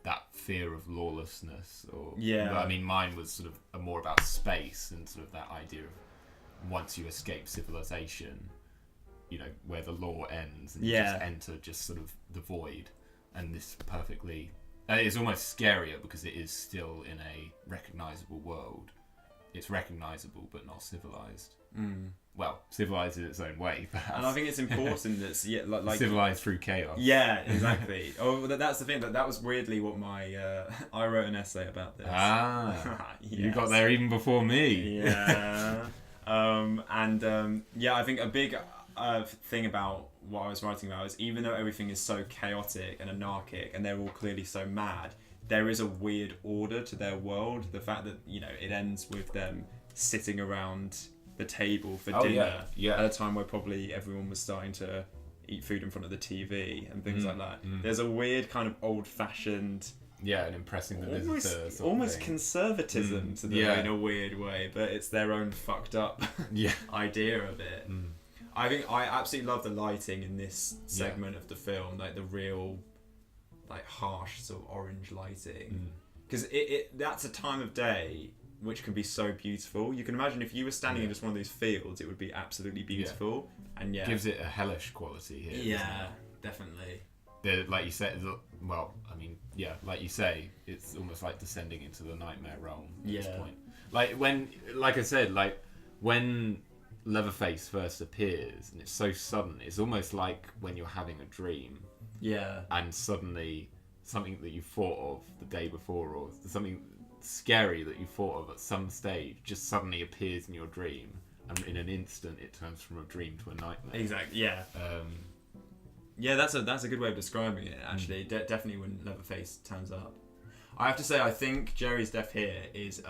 that fear of lawlessness, I mean mine was sort of more about space and sort of that idea of once you escape civilization, where the law ends and you just enter just sort of the void, and this perfectly it's almost scarier because it is still in a recognizable world. It's recognizable but not civilized. Well, civilized in its own way, perhaps. And I think it's important that like civilized through chaos. Yeah, exactly. That's the thing. That was weirdly what my I wrote an essay about this. Yes. You got there even before me. Yeah. I think a big thing about what I was writing about is even though everything is so chaotic and anarchic and they're all clearly so mad, there is a weird order to their world. The fact that it ends with them sitting around the table for dinner at a time where probably everyone was starting to eat food in front of the TV and things like that. There's a weird kind of old-fashioned, and impressing the visitors, almost conservatism to them in a weird way, but it's their own fucked up idea of it. I think I absolutely love the lighting in this segment of the film, like the real, like harsh sort of orange lighting, because that's a time of day which can be so beautiful. You can imagine if you were standing in just one of those fields, it would be absolutely beautiful, and gives it a hellish quality here. Yeah, definitely. Like you said, like you say, it's almost like descending into the nightmare realm at this point. When Leatherface first appears, and it's so sudden, it's almost like when you're having a dream. Yeah. And suddenly something that you thought of the day before, or something scary that you thought of at some stage, just suddenly appears in your dream, and in an instant it turns from a dream to a nightmare. Exactly. Yeah. Yeah, that's a good way of describing it. Actually, definitely when Leatherface turns up. I have to say, I think Jerry's death here is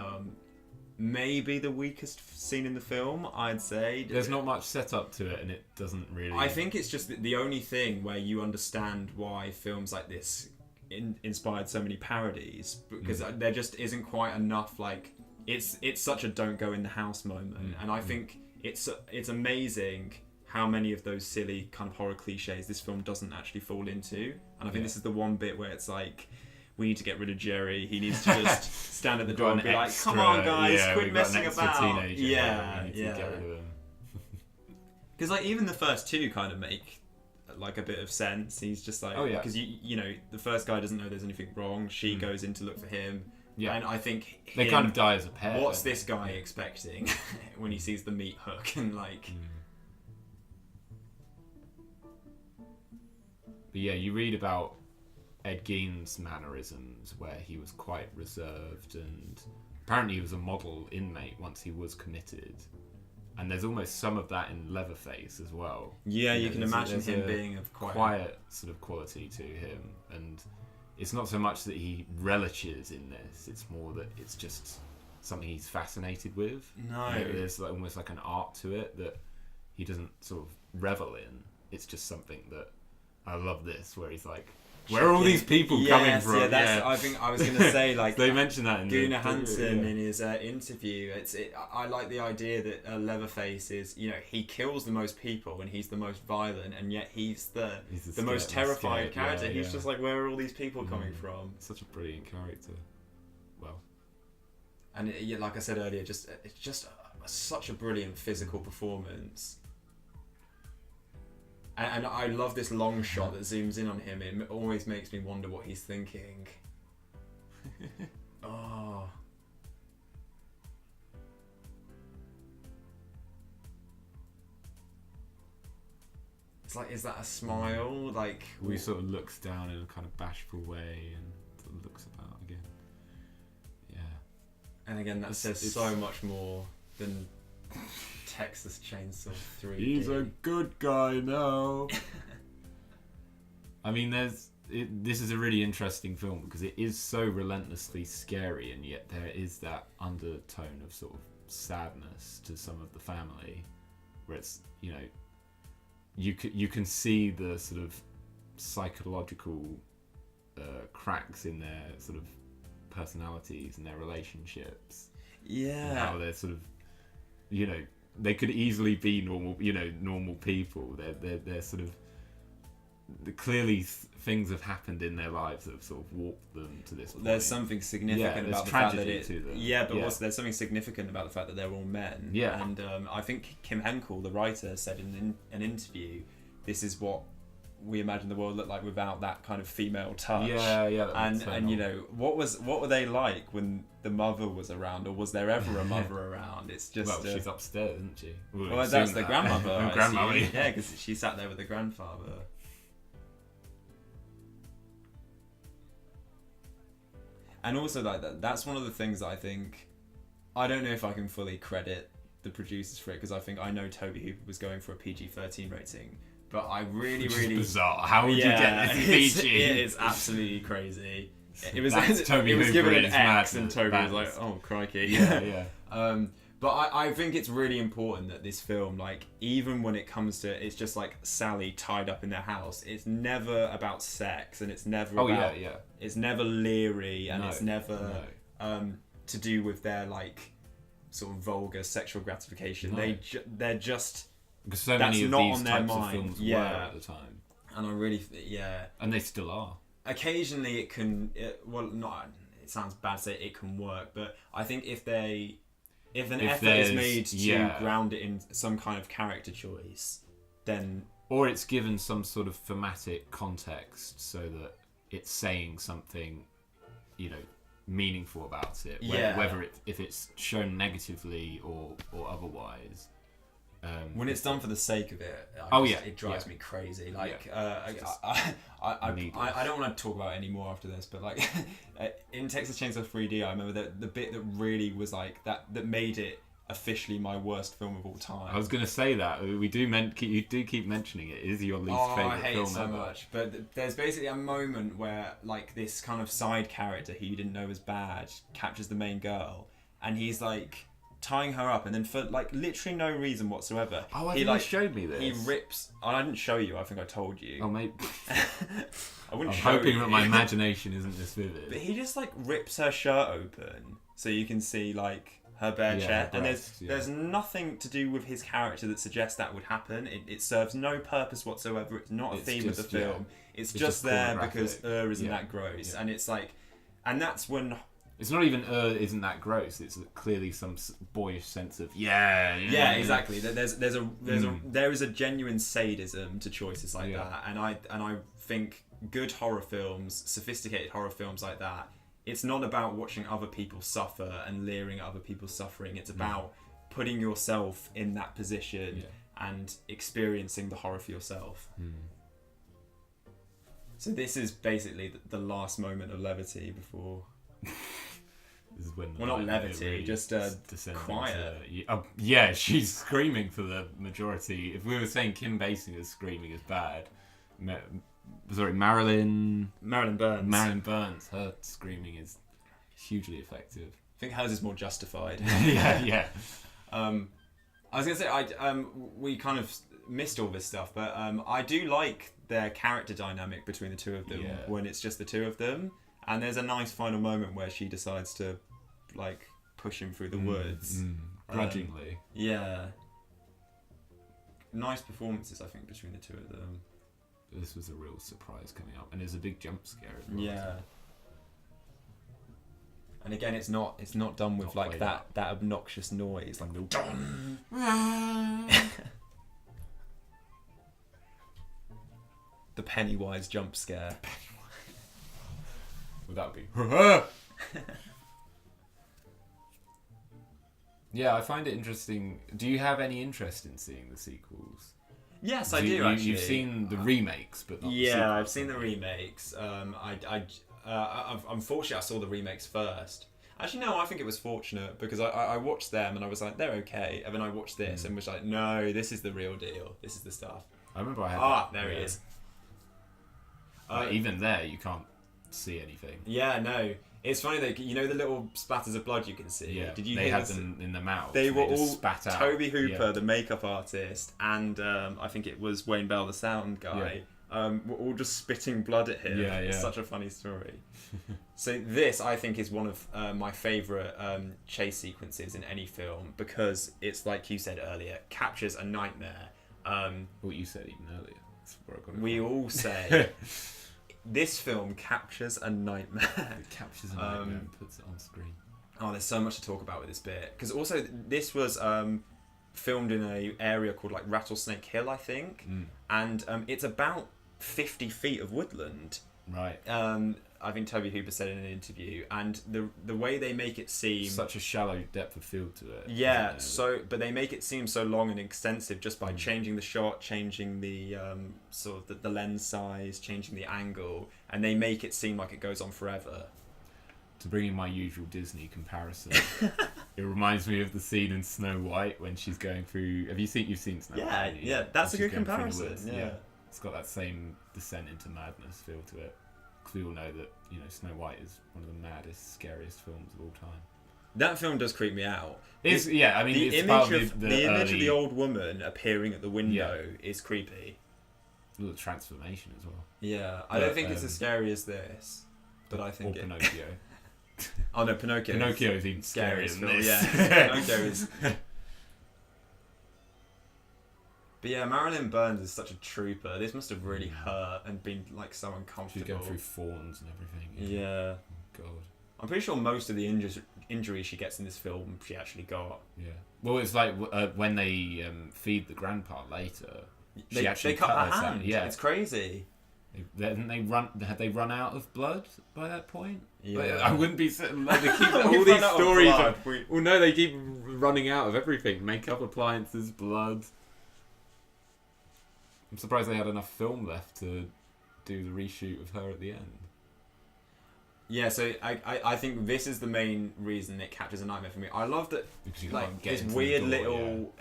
maybe the weakest scene in the film. I'd say there's not much setup to it, and it doesn't really. I think it's just the only thing where you understand why films like this inspired so many parodies, because there just isn't quite enough. Like it's such a don't go in the house moment, and I think it's amazing how many of those silly kind of horror cliches this film doesn't actually fall into. And I think this is the one bit where it's like, we need to get rid of Jerry. He needs to just stand at the door and be like, come on guys, quit messing about. Teenager, yeah. Get rid of him. Because like even the first two kind of make like a bit of sense. He's just like, because you know, the first guy doesn't know there's anything wrong. She goes in to look for him. Yeah. And I think they kind of die as a pair. What's this guy expecting when he sees the meat hook and like... But yeah, you read about Ed Gein's mannerisms where he was quite reserved, and apparently he was a model inmate once he was committed. And there's almost some of that in Leatherface as well. Yeah, you can imagine him being of quiet sort of quality to him. And it's not so much that he relishes in this, it's more that it's just something he's fascinated with. No. You know, there's like, almost like an art to it that he doesn't sort of revel in. It's just something that, I love this, where he's like, where are all these people coming from? Yeah, that's. I think I was going to say, like, they mentioned that in Gunnar Hansen in his interview. I like the idea that Leatherface is, you know, he kills the most people and he's the most violent, and yet he's the most terrifying character. He's just like, where are all these people coming from? Such a brilliant character. Well, and like I said earlier, it's just such a brilliant physical performance. And I love this long shot that zooms in on him. It always makes me wonder what he's thinking. Oh. It's like, is that a smile? Like, he sort of looks down in a kind of bashful way and sort of looks about again. Yeah. And again, that says so much more than Texas Chainsaw 3. He's a good guy now. I mean, this is a really interesting film because it is so relentlessly scary, and yet there is that undertone of sort of sadness to some of the family, where it's, you know, you can see the sort of psychological cracks in their sort of personalities and their relationships. Yeah. And how they're sort of, you know, they could easily be normal people. They're sort of clearly things have happened in their lives that have sort of warped them to this point. There's something significant about the fact that also there's something significant about the fact that they're all men. Yeah. And I think Kim Henkel, the writer, said in an interview, this is what we imagine the world looked like without that kind of female touch. Yeah. And you know, what were they like when the mother was around, or was there ever a mother around? It's just she's upstairs, isn't she? Well, that's the grandmother. Grandmother, yeah, because she sat there with the grandfather. And also, like that's one of the things that I think, I don't know if I can fully credit the producers for it, because I know Tobe Hooper was going for a PG-13 rating. But I really bizarre. How would you get this PG? It's absolutely crazy. It was Hooper given an X, and Toby was like, "Oh crikey!" Yeah. But I think it's really important that this film, like, even when it comes to, it's just like Sally tied up in their house. It's never about sex, and it's never about. It's never leery, and it's never to do with their like sort of vulgar sexual gratification. No. They're just. Because so many of these types of films were at the time. And I really, And they still are. Occasionally it can, it sounds bad to say it can work, but I think if an effort is made to ground it in some kind of character choice, then... Or it's given some sort of thematic context so that it's saying something, you know, meaningful about it. Whether if it's shown negatively or otherwise... when it's done for the sake of it, it drives me crazy. Like, I don't want to talk about it anymore after this, but like, in Texas Chainsaw 3D, I remember that the bit that really was like that made it officially my worst film of all time. I was going to say that. You do keep mentioning it. It is your least favourite film ever. I hate it so much. But there's basically a moment where like this kind of side character who you didn't know was bad captures the main girl, and he's like tying her up, and then for like literally no reason whatsoever, he like showed me this. He rips. I didn't show you. I think I told you. Oh mate. I'm hoping that my imagination isn't this vivid. But he just like rips her shirt open so you can see like her bare chest, and there's nothing to do with his character that suggests that would happen. It serves no purpose whatsoever. It's not a theme of the film. It's just there because isn't that gross, and it's like, and that's when. It's not even isn't that gross. It's clearly some boyish sense of yeah, exactly. There is a genuine sadism to choices like that, and I think good horror films, sophisticated horror films like that, it's not about watching other people suffer and leering at other people's suffering. It's about putting yourself in that position and experiencing the horror for yourself. So this is basically the last moment of levity before. This is when not levity, really just quiet. Yeah, she's screaming for the majority. If we were saying Kim Basinger's screaming is bad, Marilyn Burns, her screaming is hugely effective. I think hers is more justified. yeah. I was gonna say we kind of missed all this stuff, but I do like their character dynamic between the two of them when it's just the two of them. And there's a nice final moment where she decides to, like, push him through the woods. Grudgingly. Yeah. Nice performances, I think, between the two of them. This was a real surprise coming up. And there's a big jump scare as well. Yeah. And again, it's not done with, like, that obnoxious noise. Like, the Pennywise jump scare. Would that be? Yeah, I find it interesting. Do you have any interest in seeing the sequels? Yes, I do. Actually, you've seen the remakes, but not the sequels. I've seen the remakes. Unfortunately, I saw the remakes first. Actually, no, I think it was fortunate because I watched them and I was like, they're okay, and then I watched this and was like, no, this is the real deal. This is the stuff. I remember I had. There he is. Even there, you can't see anything. Yeah, no. It's funny that the little splatters of blood you can see. Yeah, Did you? They had them in the mouth. They were all spat out. Tobe Hooper, the makeup artist, and I think it was Wayne Bell, the sound guy. Were all just spitting blood at him. Yeah. It's such a funny story. So this, I think, is one of my favourite chase sequences in any film because it's like you said earlier, captures a nightmare. What you said even earlier. That's where I got it we from. all say. This film captures a nightmare. It captures a nightmare and puts it on screen. Oh, there's so much to talk about with this bit. Because also, this was filmed in an area called like Rattlesnake Hill, I think. And it's about 50 feet of woodland. Right. I think Tobe Hooper said in an interview. And the way they make it seem... Such a shallow depth of field to it. Yeah, but they make it seem so long and extensive just by changing the shot, changing the sort of the lens size, changing the angle, and they make it seem like it goes on forever. To bring in my usual Disney comparison, it reminds me of the scene in Snow White when she's going through... You've seen Snow White? Yeah, that's a good comparison. Yeah. It's got that same descent into madness feel to it. Because we all know that Snow White is one of the maddest, scariest films of all time. That film does creep me out. The image of the old woman appearing at the window is creepy. The transformation as well. Yeah, I don't think it's as scary as this, but I think Pinocchio. Oh no, Pinocchio. Pinocchio is even scarier than this. Yeah, Pinocchio is. But yeah, Marilyn Burns is such a trooper. This must have really hurt and been like so uncomfortable. She's going through thorns and everything. Yeah. God. I'm pretty sure most of the injuries she gets in this film she actually got. Yeah. Well, it's like when they feed the grandpa later. They cut her hand. Yeah. It's crazy. Had they run out of blood by that point? Yeah. Like, I wouldn't be like they keep all these stories. Well, no, they keep running out of everything: makeup, appliances, blood. I'm surprised they had enough film left to do the reshoot of her at the end. Yeah, so I think this is the main reason it captures a nightmare for me. I love that, like, this weird little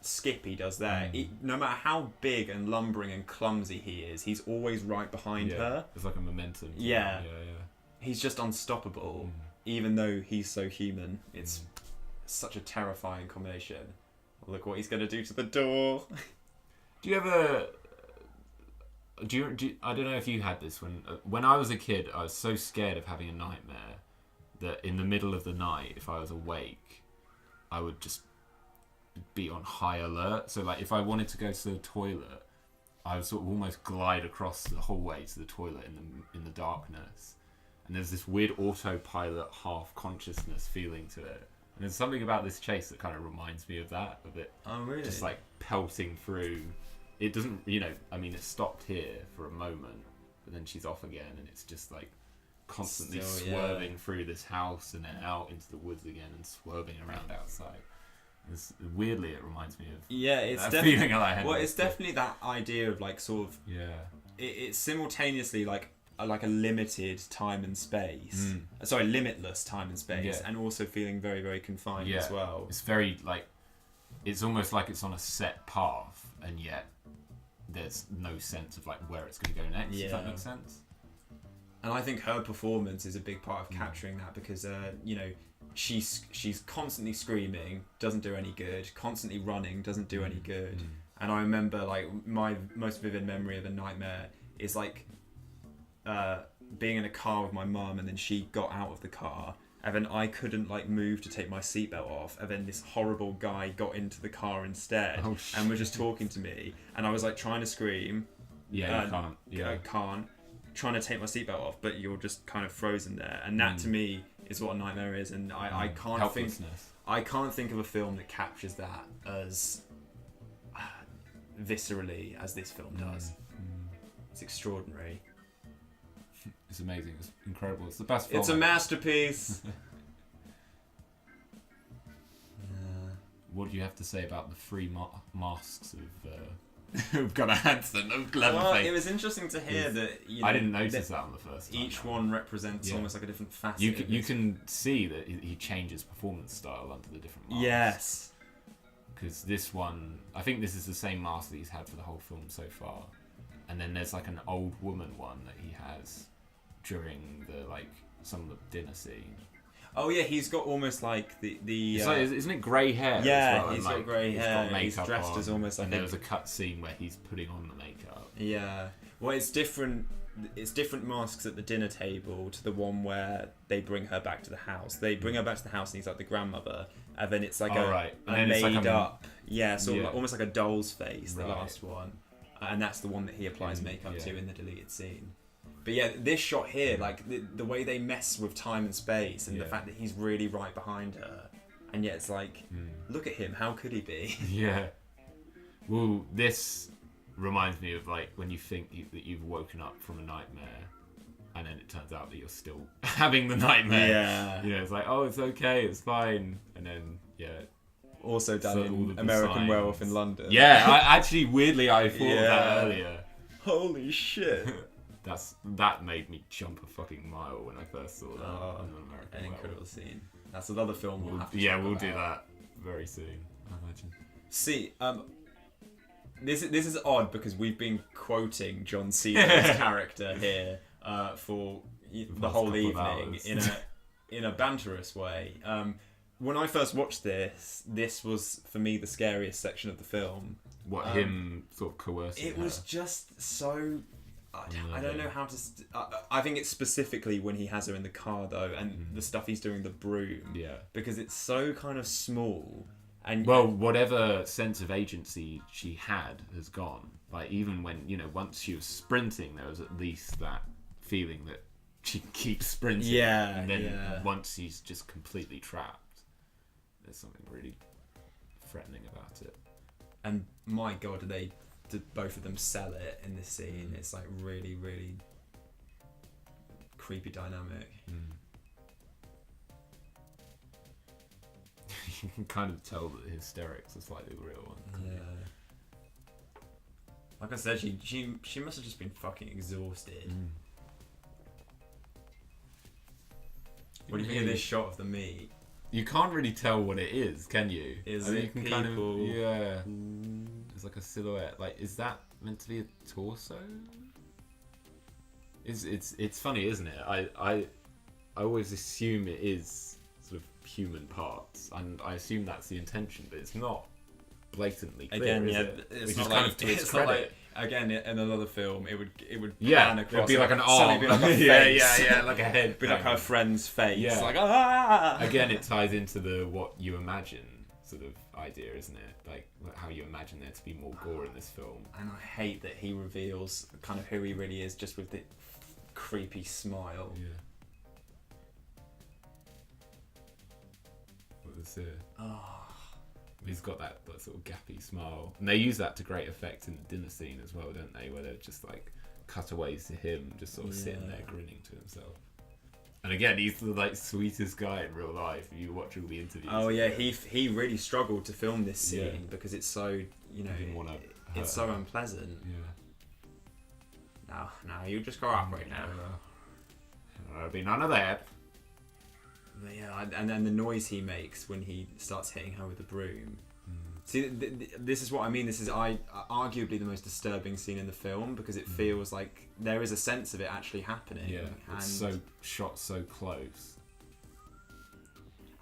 skip he does there. No matter how big and lumbering and clumsy he is, he's always right behind her. It's like a momentum. Yeah. He's just unstoppable, even though he's so human. It's such a terrifying combination. Look what he's going to do to the door. Do you ever... I don't know if you had this when I was a kid. I was so scared of having a nightmare that in the middle of the night, if I was awake, I would just be on high alert. So like if I wanted to go to the toilet, I would sort of almost glide across the hallway to the toilet in the darkness. And there's this weird autopilot half consciousness feeling to it. And there's something about this chase that kind of reminds me of that, of it. Oh, really? Just like pelting through. It doesn't, I mean, it stopped here for a moment, but then she's off again, and it's just like constantly swerving through this house and then out into the woods again and swerving around outside. Weirdly, it reminds me of it's that feeling I had. Well, it's definitely that idea of like sort of It's simultaneously like a limited time and space. Sorry, limitless time and space, and also feeling very, very confined as well. It's very like it's almost like it's on a set path, and yet there's no sense of like where it's going to go next. If that makes sense. And I think her performance is a big part of capturing that because she's constantly screaming, doesn't do any good. Constantly running, doesn't do any good. And I remember like my most vivid memory of a nightmare is like being in a car with my mum, and then she got out of the car, and then I couldn't like move to take my seatbelt off, and then this horrible guy got into the car instead and was just talking to me, and I was like trying to scream. You can't. I can't. Trying to take my seatbelt off, but you're just kind of frozen there, and that to me is what a nightmare is. And I can't think of a film that captures that as viscerally as this film does. It's extraordinary. It's amazing. It's incredible. It's the best film. It's a masterpiece. What do you have to say about the three masks of Gunnar Hansen of Leatherface? Well, it was interesting to hear that. I didn't notice that on the first time. Each one represents almost like a different facet. You can see that he changes performance style under the different masks. Yes. Because this one, I think this is the same mask that he's had for the whole film so far. And then there's like an old woman one that he has during some of the dinner scene. Oh yeah, he's got almost like the isn't it grey hair? Yeah, as well? he's got grey hair. He's dressed on, as almost like. And there was a cut scene where he's putting on the makeup. Yeah, well, it's different. It's different masks at the dinner table to the one where they bring her back to the house. They bring her back to the house, and he's like the grandmother, and then it's like a made up, almost like a doll's face. The last one, and that's the one that he applies makeup to in the deleted scene. But yeah, this shot here, like the way they mess with time and space, and the fact that he's really right behind her, and yet it's like, look at him, how could he be? Yeah. Well, this reminds me of like when you think that you've woken up from a nightmare, and then it turns out that you're still having the nightmare. Yeah. It's like, oh, it's okay, it's fine, and then Also done in American Werewolf in London. Yeah, weirdly, I thought of that earlier. Holy shit. That made me jump a fucking mile when I first saw that. An incredible scene. That's another film we'll have to talk we'll about. do that very soon, I imagine. See, this is odd because we've been quoting John Cena's character here for the whole evening in a banterous way. When I first watched this was for me the scariest section of the film. What, him sort of coercing It was just so. I don't know how to. I think it's specifically when he has her in the car though, and the stuff he's doing, the broom. Yeah. Because it's so kind of small, and whatever sense of agency she had has gone. Like even when once she was sprinting, there was at least that feeling that she keeps sprinting. Yeah. And then once she's just completely trapped, there's something really threatening about it. And my God, did both of them sell it in this scene? It's like really, really creepy dynamic. You can kind of tell that the hysterics are slightly real. Yeah. Like I said, she must have just been fucking exhausted. When you hear this shot of the meat, you can't really tell what it is, can you? Is it people? Kind of, yeah. It's like a silhouette. Like, is that meant to be a torso? It's funny, isn't it? I always assume it is sort of human parts, and I assume that's the intention, but it's not blatantly clear. Again, yeah, it's not like, kind of to its credit. Not like, again, in another film, it would pan across. It'd be like an arm, be like a face. yeah, like a head. Be like her friend's face. Yeah. Like Again, it ties into the what you imagine sort of idea, isn't it? Like how you imagine there to be more gore in this film. And I hate that he reveals kind of who he really is just with the creepy smile. Yeah. What was it? He's got that sort of gappy smile, and they use that to great effect in the dinner scene as well, don't they? Where they're just like cutaways to him, just sort of sitting there grinning to himself. And again, he's the like sweetest guy in real life. If you watch all the interviews. Oh yeah, he really struggled to film this scene because it's so it's so unpleasant. Yeah. Now you just go up right now. There'll be none of that. But yeah, and then the noise he makes when he starts hitting her with the broom. See, this is what I mean. This is arguably the most disturbing scene in the film because it feels like there is a sense of it actually happening. Yeah, it's so shot so close.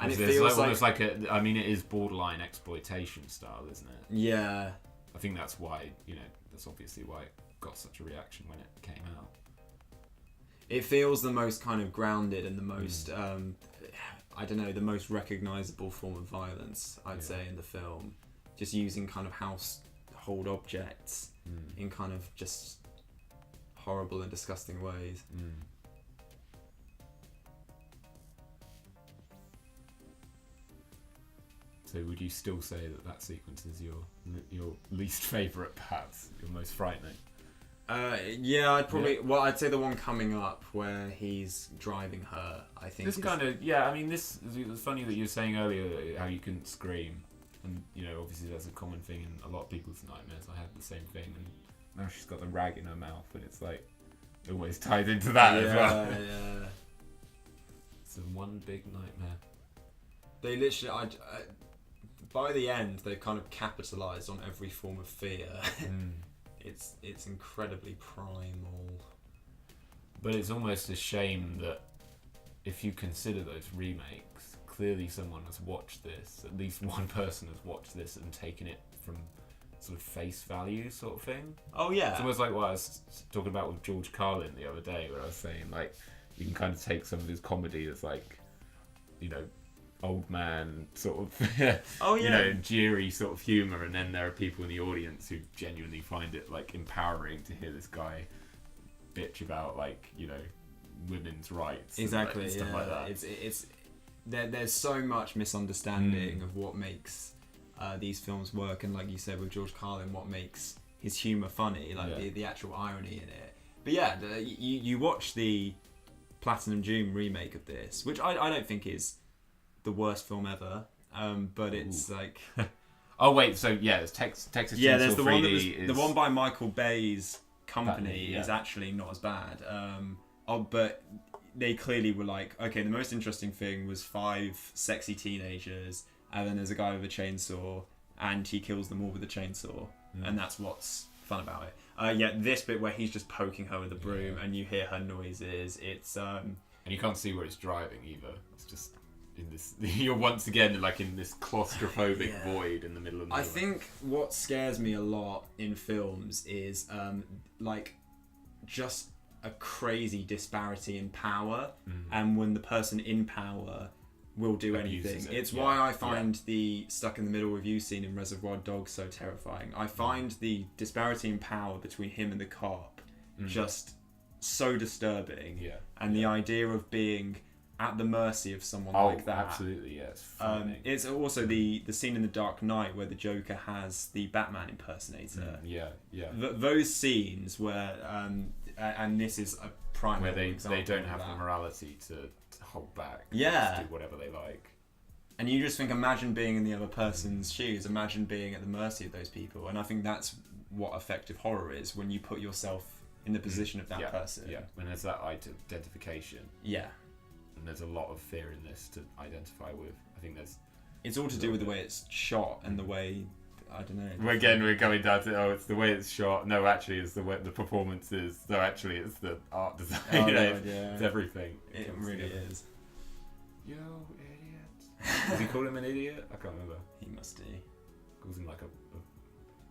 And it feels almost like I mean, it is borderline exploitation style, isn't it? Yeah. I think that's why, that's obviously why it got such a reaction when it came out. It feels the most kind of grounded and the most, I don't know, the most recognisable form of violence, I'd say, in the film. Just using kind of household objects in kind of just horrible and disgusting ways. So would you still say that sequence is your least favourite, perhaps? Your most frightening? Yeah, I'd say the one coming up where he's driving her. I think this kind of I mean, this it was funny that you were saying earlier how you couldn't scream, and obviously that's a common thing in a lot of people's nightmares. I had the same thing, and now she's got the rag in her mouth, and it's like it always ties into that as well. Yeah. It's one big nightmare. They literally, by the end, they've kind of capitalised on every form of fear. It's incredibly primal. But it's almost a shame that if you consider those remakes, clearly someone has watched this, at least one person has watched this and taken it from sort of face value sort of thing. Oh yeah. It's almost like what I was talking about with George Carlin the other day, where I was saying like you can kind of take some of his comedy that's like, old man sort of jeery sort of humour, and then there are people in the audience who genuinely find it like empowering to hear this guy bitch about like women's rights exactly and stuff like that. It's there's so much misunderstanding of what makes these films work, and like you said with George Carlin, what makes his humour funny, like the actual irony in it. But yeah, you watch the Platinum Doom remake of this, which I don't think is the worst film ever, but it's like oh wait, so it's Texas Chainsaw there's the 3D one the one by Michael Bay's company is actually not as bad, but they clearly were like, okay, the most interesting thing was 5 sexy teenagers, and then there's a guy with a chainsaw and he kills them all with a chainsaw, and that's what's fun about it. This bit where he's just poking her with a broom and you hear her noises, it's and you can't see where it's driving either, it's just in this you're once again like in this claustrophobic void in the middle of nowhere. I think what scares me a lot in films is like just a crazy disparity in power, and when the person in power will do anything. It's why I find the stuck in the middle review scene in Reservoir Dogs so terrifying. I find the disparity in power between him and the cop just so disturbing, and the idea of being at the mercy of someone like that. Absolutely, yes. It's also the scene in The Dark Knight where the Joker has the Batman impersonator. Those scenes where, and this is a prime where they example don't of have that. the morality to hold back. Yeah. Just do whatever they like. And you just think, imagine being in the other person's shoes. Imagine being at the mercy of those people. And I think that's what effective horror is, when you put yourself in the position of that person. Yeah, when there's that identification. Yeah. and there's a lot of fear in this to identify with. I think it's all to do with the way it's shot and the way, I don't know. Again, we're going down to it's the way it's shot. No, actually, it's the way the performance is. No, actually, it's the art design. It's everything. It really is. Yo, idiot. Does he call him an idiot? I can't remember. He must do. Calls him like a.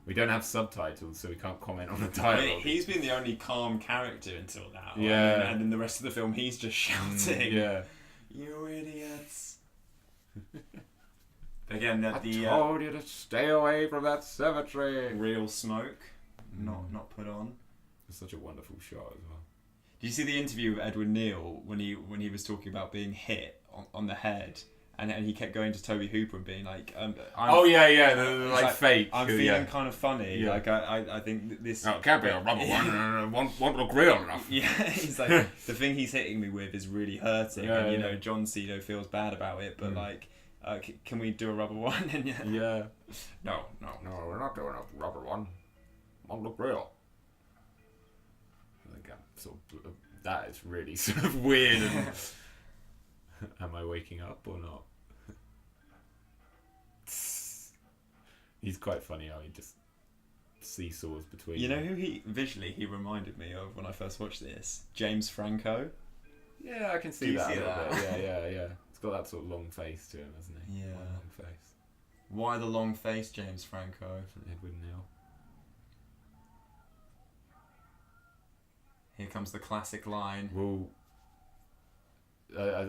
We don't have subtitles, so we can't comment on the dialogue. He's been the only calm character until now. Yeah. And in the rest of the film, he's just shouting. Yeah. You idiots. Again, I told you to stay away from that cemetery. Real smoke, not put on. It's such a wonderful shot as well. Did you see the interview with Edward Neal when he was talking about being hit on the head, and he kept going to Tobe Hooper and being like, like fake. I'm feeling kind of funny. Yeah. Like I think this. No, it can't be a rubber one. Won't look real enough. Yeah, he's like the thing he's hitting me with is really hurting, and you know John Cena feels bad about it, but like. Can we do a rubber one? And No, we're not doing a rubber one. Won't look real. I think that is really sort of weird. And am I waking up or not? He's quite funny how he just seesaws between. You know who he reminded me of when I first watched this? James Franco. Yeah, I can see that a little bit. Yeah. Got that sort of long face to him, hasn't he? Yeah. Long face. Why the long face, James Franco? Edward Neal. Here comes the classic line. Well,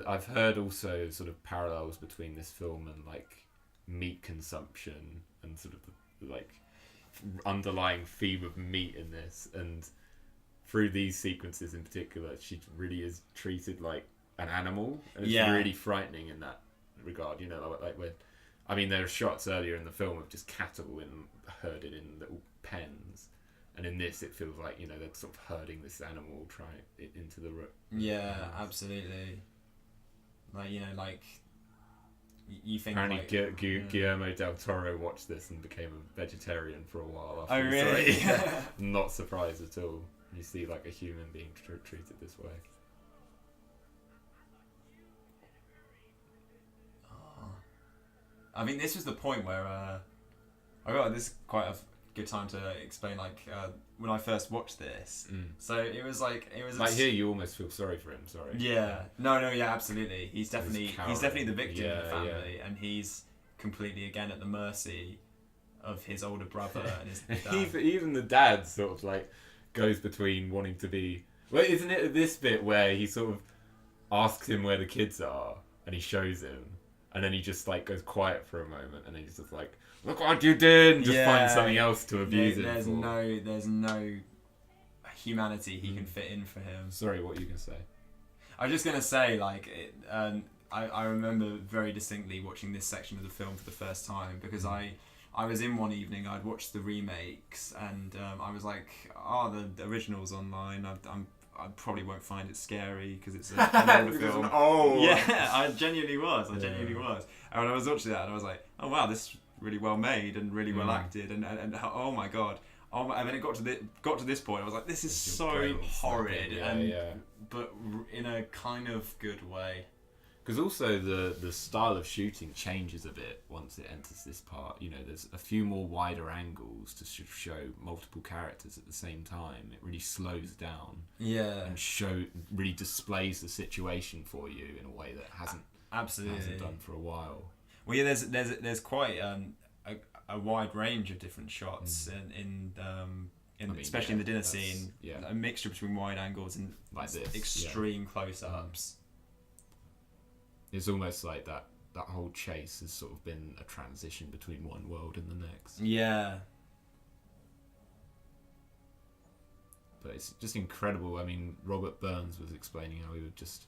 I've heard also sort of parallels between this film and like meat consumption and sort of the like underlying theme of meat in this, and through these sequences in particular, she really is treated like an animal, and it's really frightening in that regard. You know, like when, I mean, there are shots earlier in the film of just cattle herded in little pens, and in this it feels like, you know, they're sort of herding this animal, trying it into the absolutely. Like, you know, like you think. Apparently, like, Guillermo del Toro watched this and became a vegetarian for a while. After oh really? Not surprised at all. You see like a human being treated this way. I mean, this was the point where this is quite a good time to explain. Like when I first watched this, so it was like here you almost feel sorry for him. Sorry. Yeah. No. Yeah. Absolutely. He's definitely the victim of the family, and he's completely again at the mercy of his older brother and his dad. Even the dad sort of like goes between wanting to be. Well, isn't it this bit where he sort of asks him where the kids are, and he shows him. And then he just like goes quiet for a moment, and then he's just like, "Look what you did!" And just finds something else to abuse him. There's no humanity he can fit in for him. Sorry, what were you gonna say? I was just gonna say, like, I remember very distinctly watching this section of the film for the first time because I was in one evening. I'd watched the remakes, and I was like, the original's online. I probably won't find it scary because it's an older film. Yeah, I genuinely was. And when I was watching that, and I was like, oh wow, this is really well made and really well acted, and oh my god. And then it got to this point. I was like, this is so horrid, but in a kind of good way. Because also the style of shooting changes a bit once it enters this part. You know, there's a few more wider angles to show multiple characters at the same time. It really slows down. Yeah. And really displays the situation for you in a way that hasn't done for a while. Well, yeah, there's quite a wide range of different shots especially in the dinner scene. Yeah. A mixture between wide angles and like this, extreme close-ups. It's almost like that whole chase has sort of been a transition between one world and the next. Yeah. But it's just incredible. I mean, Robert Burns was explaining how he would just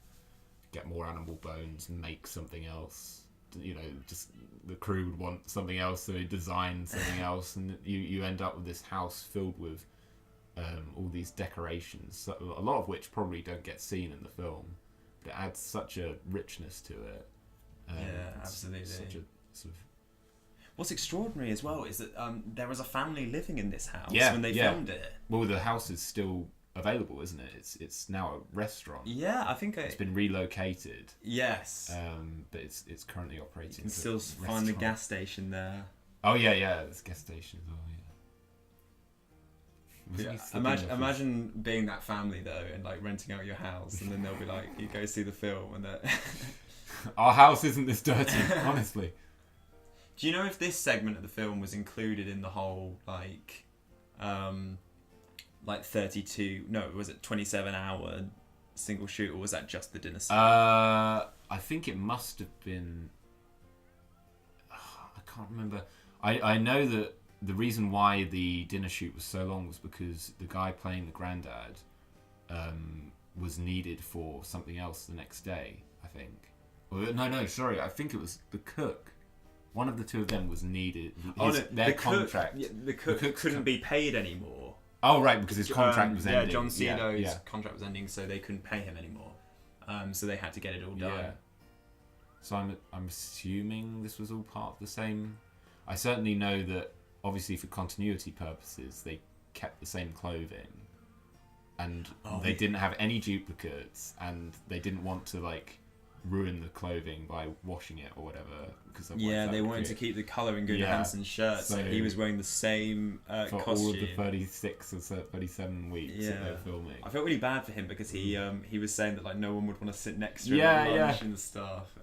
get more animal bones and make something else. You know, just the crew would want something else, so he designed something else, and you end up with this house filled with all these decorations, a lot of which probably don't get seen in the film. It adds such a richness to it. Absolutely. Such a sort of. What's extraordinary as well is that there was a family living in this house when they filmed it. Well, the house is still available, isn't it? It's now a restaurant. Yeah, I think it's been relocated. Yes. But it's currently operating. You can still find the gas station there. Oh yeah, there's a gas station as well. Imagine being that family though, and like renting out your house, and then they'll be like, you go see the film, and our house isn't this dirty, honestly. Do you know if this segment of the film was included in the whole like 32? No, was it 27-hour single shoot, or was that just the dinner scene? I think it must have been. I can't remember. I know that the reason why the dinner shoot was so long was because the guy playing the granddad was needed for something else the next day, I think. No, sorry. I think it was the cook. One of the two of them was needed. Their contract. The cook couldn't be paid anymore. Oh, right, because his contract was ending. Yeah, John Ceno's contract was ending, so they couldn't pay him anymore. So they had to get it all done. Yeah. So I'm assuming this was all part of the same. I certainly know that, obviously, for continuity purposes, they kept the same clothing, and they didn't have any duplicates, and they didn't want to ruin the clothing by washing it or whatever. Because they wanted to keep the colour in Gunnar Hansen's shirt, so he was wearing the same for costume all of the 36 or 37 weeks that they were filming. I felt really bad for him because he was saying that no one would want to sit next to him at lunch and stuff.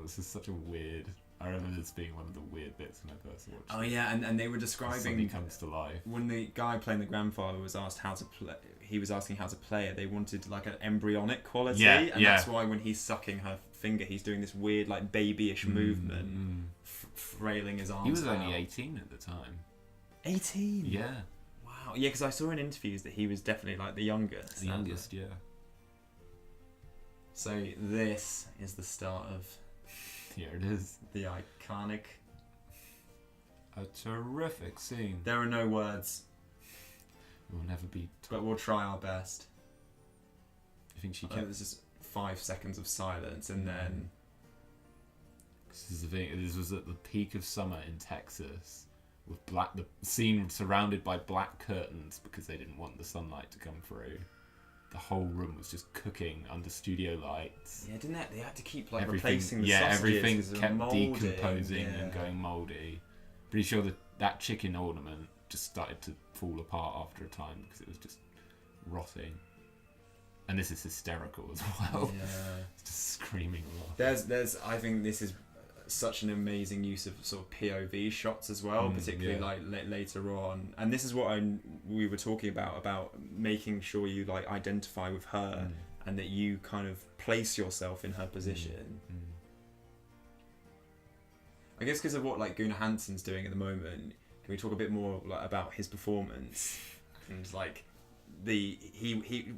This is such a weird. I remember this being one of the weird bits when I first watched it. Oh yeah, and they were describing. Something comes to life. When the guy playing the grandfather was asked how to play, he was asking how to play it. They wanted an embryonic quality, and that's why when he's sucking her finger, he's doing this weird babyish movement, frailing his arms. He was only 18 at the time. 18. Yeah. Wow. Yeah, because I saw in interviews that he was definitely the youngest. The youngest, yeah. So this is the start of. Here it is. The iconic. A terrific scene. There are no words. It will never be. But we'll try our best. I think she kept. This is 5 seconds of silence, and then. This is the thing. This was at the peak of summer in Texas, with the scene surrounded by black curtains because they didn't want the sunlight to come through. The whole room was just cooking under studio lights. Yeah, didn't they? They had to keep replacing the sausages. Everything kept molding, decomposing and going mouldy. Pretty sure that chicken ornament just started to fall apart after a time because it was just rotting. And this is hysterical as well. Yeah, it's just screaming a lot. There's. I think this is such an amazing use of sort of POV shots as well, particularly later on. And this is what we were talking about making sure you identify with her and that you kind of place yourself in her position. I guess because of what Gunnar Hansen's doing at the moment, can we talk a bit more about his performance? And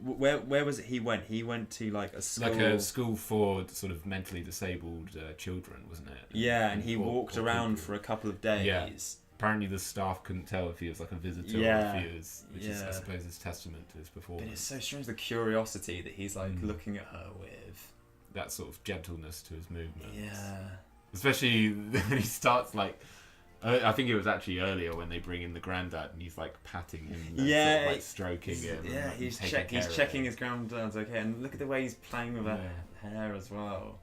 where was it he went? He went to a school. A school for sort of mentally disabled children, wasn't it? Yeah, and he walked around for a couple of days. Yeah. Apparently the staff couldn't tell if he was a visitor or if he was, which is, I suppose, is testament to his performance. But it's so strange, the curiosity that he's looking at her with. That sort of gentleness to his movements. Yeah. Especially when he starts I think it was actually earlier when they bring in the granddad and he's patting him, and stroking him. Yeah, he's checking his granddad's okay, and look at the way he's playing with her hair as well.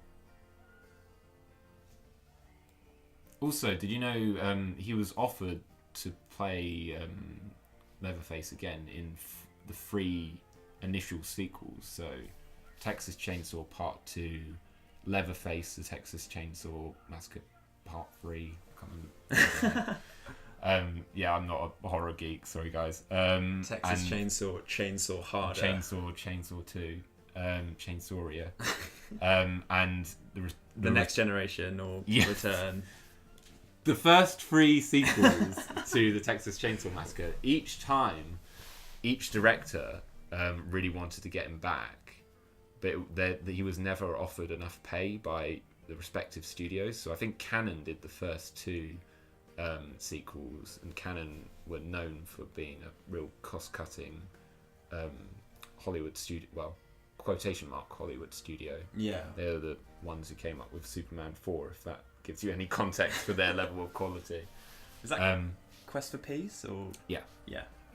Also, did you know he was offered to play Leatherface again in the 3 initial sequels? So, Texas Chainsaw Part 2, Leatherface, the Texas Chainsaw Massacre Part 3. I can't remember. I'm not a horror geek. Sorry, guys. Texas Chainsaw Harder. Chainsaw 2. Chainsawria. And the Next Generation or Return. The first 3 sequels to the Texas Chainsaw Massacre, each time, each director really wanted to get him back, but he was never offered enough pay by the respective studios. So I think Cannon did the first 2 sequels, and Cannon were known for being a real cost-cutting Hollywood studio. Well, quotation mark Hollywood studio. Yeah, they're the ones who came up with Superman 4. If that gives you any context for their level of quality. Is that Quest for Peace or? Yeah.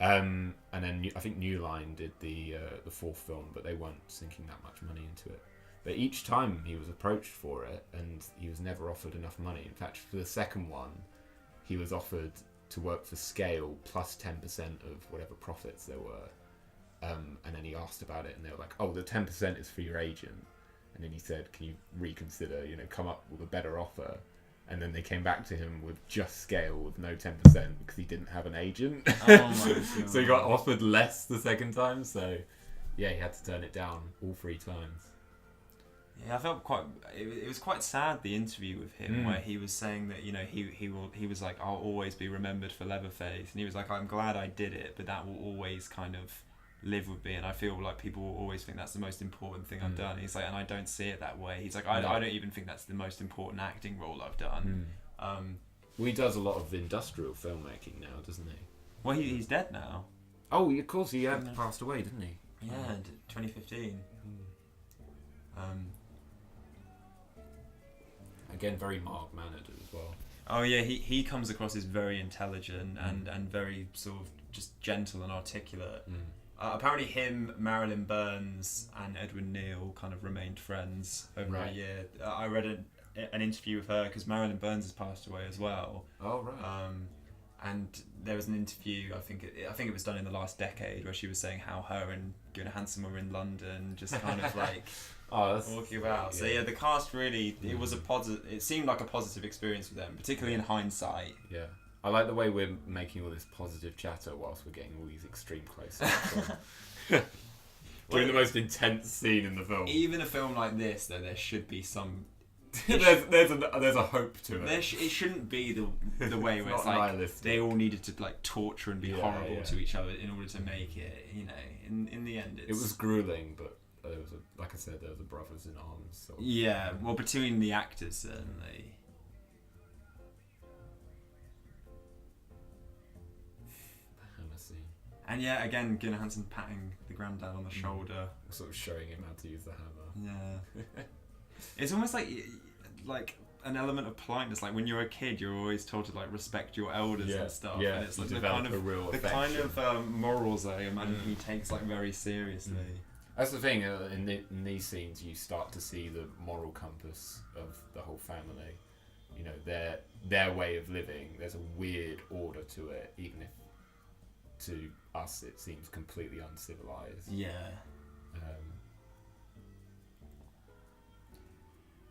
And then I think New Line did the fourth film, but they weren't sinking that much money into it. But each time he was approached for it, and he was never offered enough money. In fact, for the second one, he was offered to work for scale plus 10% of whatever profits there were. And then he asked about it, and they were like, "Oh, the 10% is for your agent." And then he said, "Can you reconsider? Come up with a better offer." And then they came back to him with just scale with no 10% because he didn't have an agent. Oh my God. So he got offered less the second time. So yeah, he had to turn it down all 3 times. Yeah, I felt it was quite sad, the interview with him, where he was saying that he was like, "I'll always be remembered for Leatherface," and he was like, "I'm glad I did it, but that will always kind of live with me, and I feel like people will always think that's the most important thing I've done." He's like, and I don't see it that way. He's like, I don't even think that's the most important acting role I've done. Well, he does a lot of industrial filmmaking now, doesn't he? Well, he's dead now. Oh, of course, he had passed away, didn't he? Yeah, 2015. Again, very mild-mannered as well. Oh yeah, he comes across as very intelligent and very sort of just gentle and articulate. Apparently him, Marilyn Burns and Edwin Neal kind of remained friends over a year. I read an interview with her because Marilyn Burns has passed away as well. Oh, right. And there was an interview, I think it was done in the last decade, where she was saying how her and Gunnar Hansen were in London, just kind of like walking about. So yeah, the cast really, it was it seemed like a positive experience for them, particularly in hindsight. Yeah. I like the way we're making all this positive chatter whilst we're getting all these extreme close-ups. During the most intense scene in the film. Even a film like this, though, there should be some. there's a hope to it. It shouldn't be the way where it's like nihilistic. They all needed to like torture and be horrible to each other in order to make it. In the end, it was grueling, but there was like I said, there was a brothers in arms. So. Yeah, well, between the actors certainly. And yeah, again, Gunnar Hansen patting the granddad on the shoulder, sort of showing him how to use the hammer. Yeah, it's almost like an element of politeness. Like when you're a kid, you're always told to like respect your elders and stuff. Yeah, and it's like the kind of morals that he takes like very seriously. That's the thing. In these scenes, you start to see the moral compass of the whole family. Their way of living. There's a weird order to it, even if to us it seems completely uncivilized. Yeah.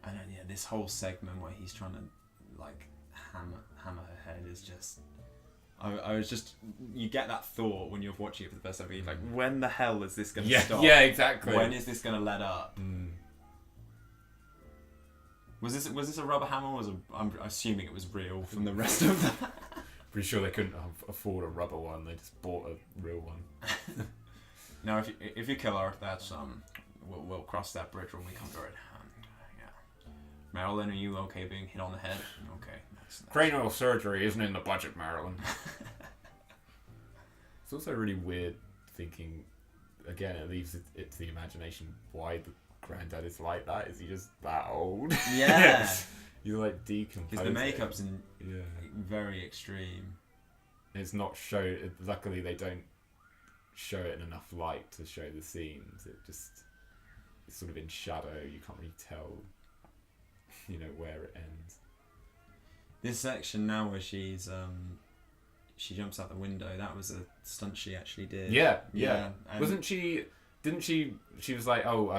And then this whole segment where he's trying to like hammer her head is just. I was just, you get that thought when you're watching it for the first time. You're like, when the hell is this going to stop? Yeah, exactly. When is this going to let up? Was this a rubber hammer? I'm assuming it was real from the rest of that. Pretty sure they couldn't afford a rubber one. They just bought a real one. No, if you kill her, that's we'll cross that bridge when we come to it. Yeah. Marilyn, are you okay being hit on the head? Okay. Cranial surgery isn't in the budget, Marilyn. It's also really weird thinking. Again, it leaves it to the imagination why the granddad is like that. Is he just that old? Yeah. You're like decomposing. Because the makeup's very extreme. It's not shown. Luckily, they don't show it in enough light to show the scenes. It's sort of in shadow. You can't really tell, where it ends. This section now where she jumps out the window. That was a stunt she actually did. Yeah. Wasn't she? Didn't she? She was like, "Oh,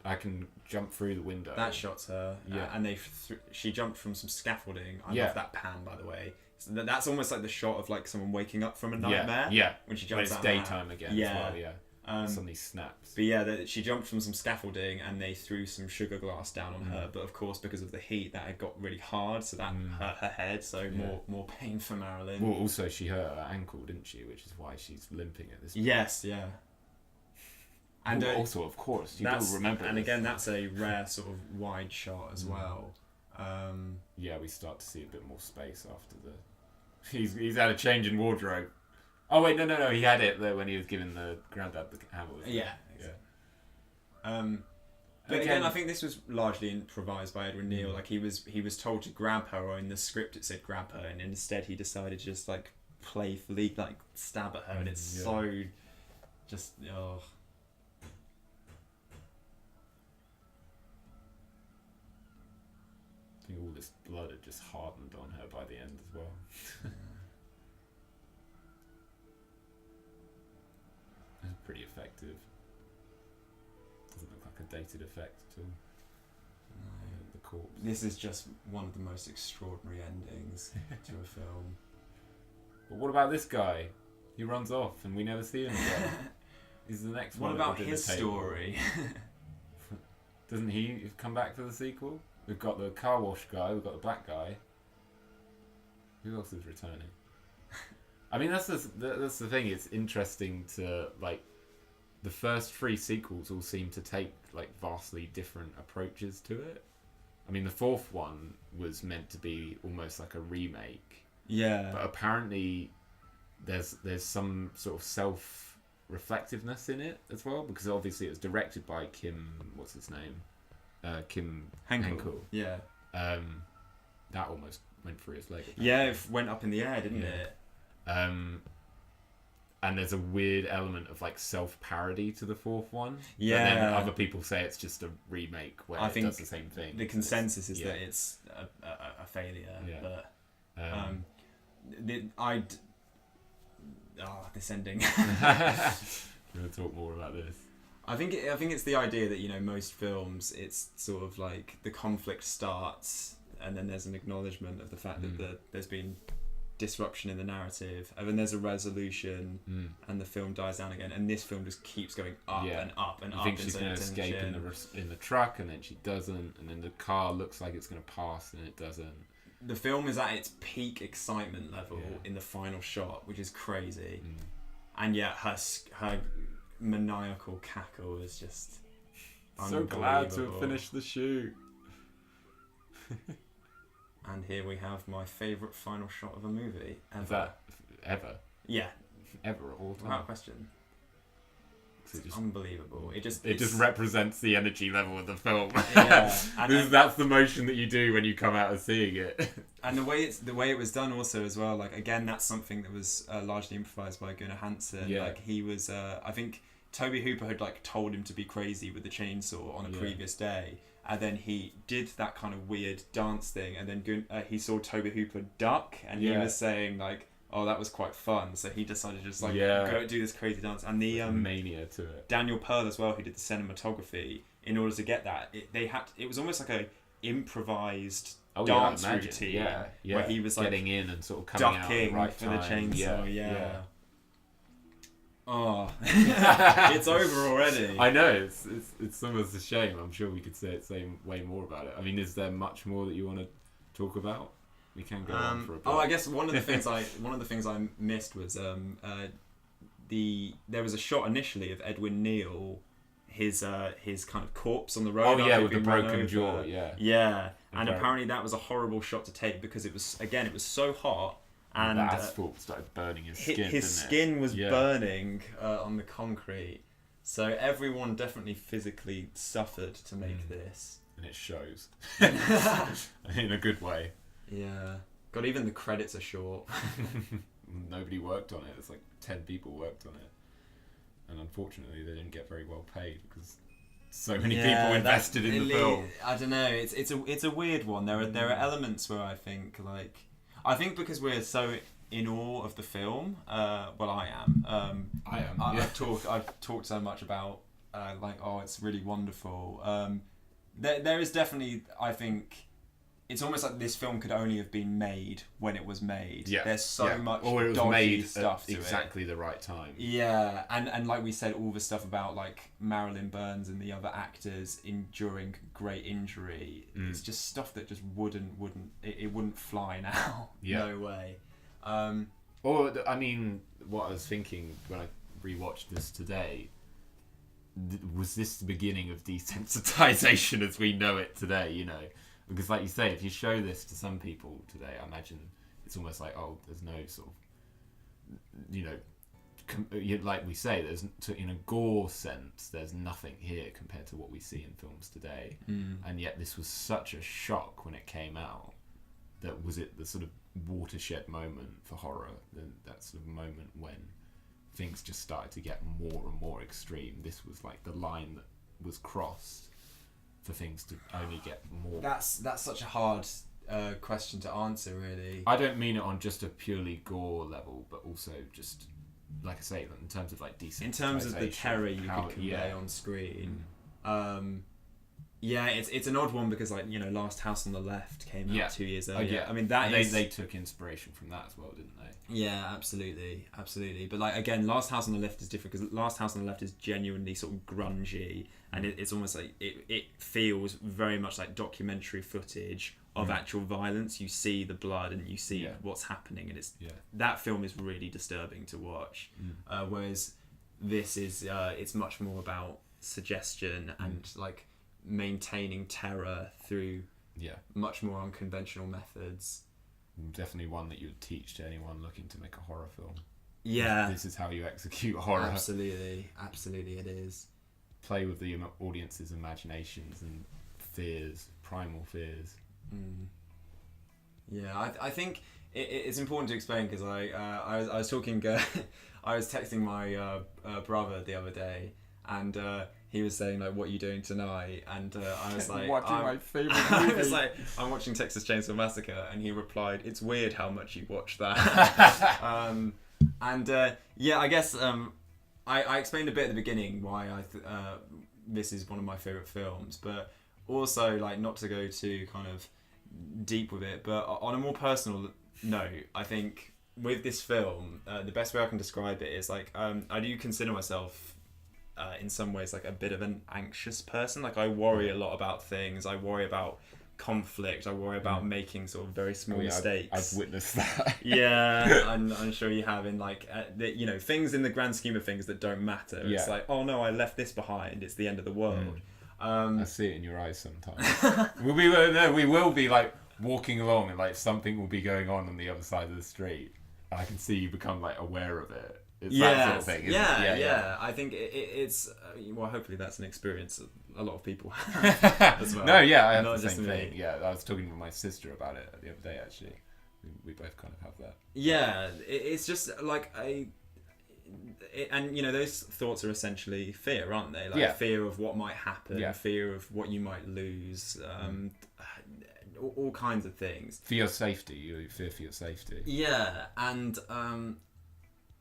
I can jump through the window." That shot's her. Yeah. And she jumped from some scaffolding. I love that pan, by the way. So that's almost like the shot of like someone waking up from a nightmare. Yeah. When she jumps out. It's daytime again. Yeah. As well, yeah. Suddenly snaps. But she jumped from some scaffolding and they threw some sugar glass down on her. But of course, because of the heat, that had got really hard, so that hurt her head. So more pain for Marilyn. Well, also she hurt her ankle, didn't she? Which is why she's limping at this point. Yes, yeah. And also, of course, you don't remember. And again, that's a rare sort of wide shot as well. We start to see a bit more space after he's had a change in wardrobe. Oh wait, no, he had it there when he was giving the granddad the hammer. Yeah. But again, I think this was largely improvised by Edwin Neal. Like he was told to grab her, or in the script it said grab her, and instead he decided to just like playfully like stab at her, and it's so just oh. I think all this blood had just hardened on her by the end as well. It's pretty effective. Doesn't look like a dated effect at all. No. The corpse. This is just one of the most extraordinary endings to a film. But what about this guy? He runs off and we never see him again. He's the next one. What about his story? Doesn't he come back for the sequel? We've got the car wash guy, we've got the black guy. Who else is returning? I mean, that's the thing. It's interesting to, like, the first 3 sequels all seem to take, like, vastly different approaches to it. I mean, the 4th one was meant to be almost like a remake. Yeah. But apparently there's some sort of self-reflectiveness in it as well, because obviously it was directed by Kim... What's his name? Kim Henkel. Yeah. That almost went through his leg. Apparently. Yeah, it went up in the air, didn't it? And there's a weird element of like self-parody to the 4th one. Yeah. And then other people say it's just a remake where it does the same thing. The consensus is that it's a failure. Yeah. But this ending. We're gonna talk more about this. I think it's the idea that, you know, most films, it's sort of like the conflict starts and then there's an acknowledgement of the fact that there's been disruption in the narrative, and then there's a resolution and the film dies down again, and this film just keeps going up and up and up. You think she's going to escape in the truck, and then she doesn't, and then the car looks like it's going to pass and it doesn't. The film is at its peak excitement level in the final shot, which is crazy. And yet her maniacal cackle is just so glad to have finished the shoot. And here we have my favourite final shot of a movie ever. Is that ever? Yeah. Ever of all time? Without question. It's unbelievable. It just represents the energy level of the film. Yeah. That's the motion that you do when you come out of seeing it. And the way it was done also as well, like, again, that's something that was largely improvised by Gunnar Hansen. Yeah. Like, he was I think Tobe Hooper had like told him to be crazy with the chainsaw on a previous day, and then he did that kind of weird dance thing, and then he saw Tobe Hooper duck, and he was saying like, oh, that was quite fun, so he decided to just like go do this crazy dance. And the mania to it. Daniel Pearl as well, who did the cinematography, in order to get that, it was almost like a improvised dance routine where he was like getting in and sort of coming ducking out at for the right the time. chainsaw. Oh, it's over already. I know, it's almost a shame. I'm sure we could say way more about it. I mean, is there much more that you want to talk about? We can go on for a bit. I guess one of the things I missed was there was a shot initially of Edwin Neal, his kind of corpse on the road. Oh yeah, with the broken jaw. Yeah, and apparently that was a horrible shot to take because it was so hot. And the asphalt started burning his skin. His skin was burning on the concrete. So everyone definitely physically suffered to make this. And it shows. In a good way. Yeah. God, even the credits are short. Nobody worked on it. It's like 10 people worked on it. And unfortunately, they didn't get very well paid because so many people invested in the film. I don't know. It's a weird one. There are elements where I think because we're so in awe of the film. Well, I am. I've talked so much about it's really wonderful. There is definitely, I think, it's almost like this film could only have been made when it was made. Yeah. There's so much dodgy stuff to it. Exactly the right time. Yeah, and like we said, all the stuff about like Marilyn Burns and the other actors enduring great injury. It's just stuff that just wouldn't fly now. Yeah. No way. Or I mean, what I was thinking when I rewatched this today, was this the beginning of desensitization as we know it today? You know. Because, like you say, if you show this to some people today, I imagine it's almost like, oh, there's no sort of, like we say, in a gore sense, there's nothing here compared to what we see in films today. And yet, this was such a shock when it came out that was it the sort of watershed moment for horror, that sort of moment when things just started to get more and more extreme. This was like the line that was crossed for things to only get more. That's such a hard question to answer, really. I don't mean it on just a purely gore level, but also just, like I say, in terms of like desensitization. In terms of the terror you could convey on screen. Yeah, it's an odd one because, like, you know, Last House on the Left came out 2 years earlier. I mean, they took inspiration from that as well, didn't they? Yeah, absolutely. But like, again, Last House on the Left is different because Last House on the Left is genuinely sort of grungy, and it's almost like it feels very much like documentary footage of actual violence. You see the blood and you see what's happening, and that film is really disturbing to watch. Whereas this is it's much more about suggestion and like maintaining terror through much more unconventional methods. Definitely one that you would teach to anyone looking to make a horror film. Yeah, this is how you execute horror. Absolutely it is. Play with the audience's imaginations and fears, primal fears. Yeah, I think it's important to explain because I was talking I was texting my brother the other day, and he was saying, like, what are you doing tonight? And I was like, watching my favourite movie. I was like, I'm watching Texas Chainsaw Massacre. And he replied, it's weird how much you watch that. I guess I explained a bit at the beginning why this is one of my favourite films. But also, like, not to go too kind of deep with it, but on a more personal note, I think with this film, the best way I can describe it is, like, I do consider myself in some ways like a bit of an anxious person. Like, I worry a lot about things. I worry about conflict. I worry about making sort of very small mistakes. I've witnessed that. Yeah, I'm sure you have, in like you know, things in the grand scheme of things that don't matter. It's like, oh no, I left this behind. It's the end of the world. I see it in your eyes sometimes. we will be like walking along and like something will be going on the other side of the street, and I can see you become like aware of it. It's that sort of thing, isn't it? Yeah. I think it's well, hopefully that's an experience a lot of people have as well. No, I have the same thing. Yeah, I was talking to my sister about it the other day, actually. We both kind of have that. Yeah, it's just like and you know, those thoughts are essentially fear, aren't they? Like fear of what might happen, fear of what you might lose, all kinds of things. For your safety, you fear for your safety. Yeah, and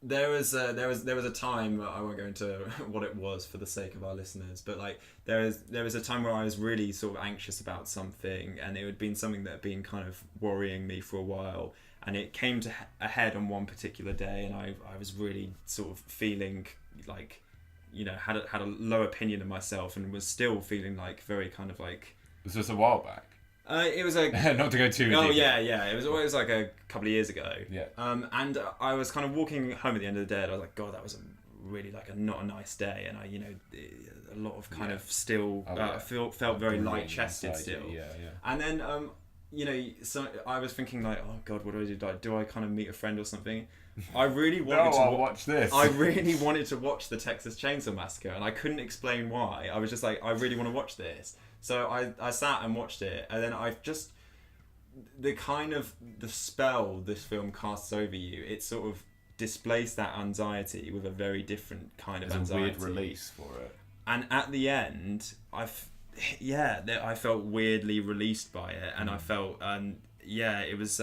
there was a time, I won't go into what it was for the sake of our listeners, but like there was a time where I was really sort of anxious about something, and it had been something that had been kind of worrying me for a while, and it came to a head on one particular day, and I was really sort of feeling like, you know, had a low opinion of myself, and was still feeling like very kind of like... Was this a while back? It was a... Not to go too deep. Oh, yeah. It was always like a couple of years ago. Yeah. And I was kind of walking home at the end of the day, and I was like, God, that was really like not a nice day. And I, you know, a lot of kind of still felt very light-chested still. Yeah. And then, you know, so I was thinking like, oh God, what do I do? Like, do I kind of meet a friend or something? I really wanted to watch this. I really wanted to watch the Texas Chainsaw Massacre, and I couldn't explain why. I was just like, I really want to watch this. So I sat and watched it, and then I've just... the spell this film casts over you, it sort of displaced that anxiety with a very different kind of anxiety. There's a weird release for it. And at the end, I felt weirdly released by it, and I felt... it was...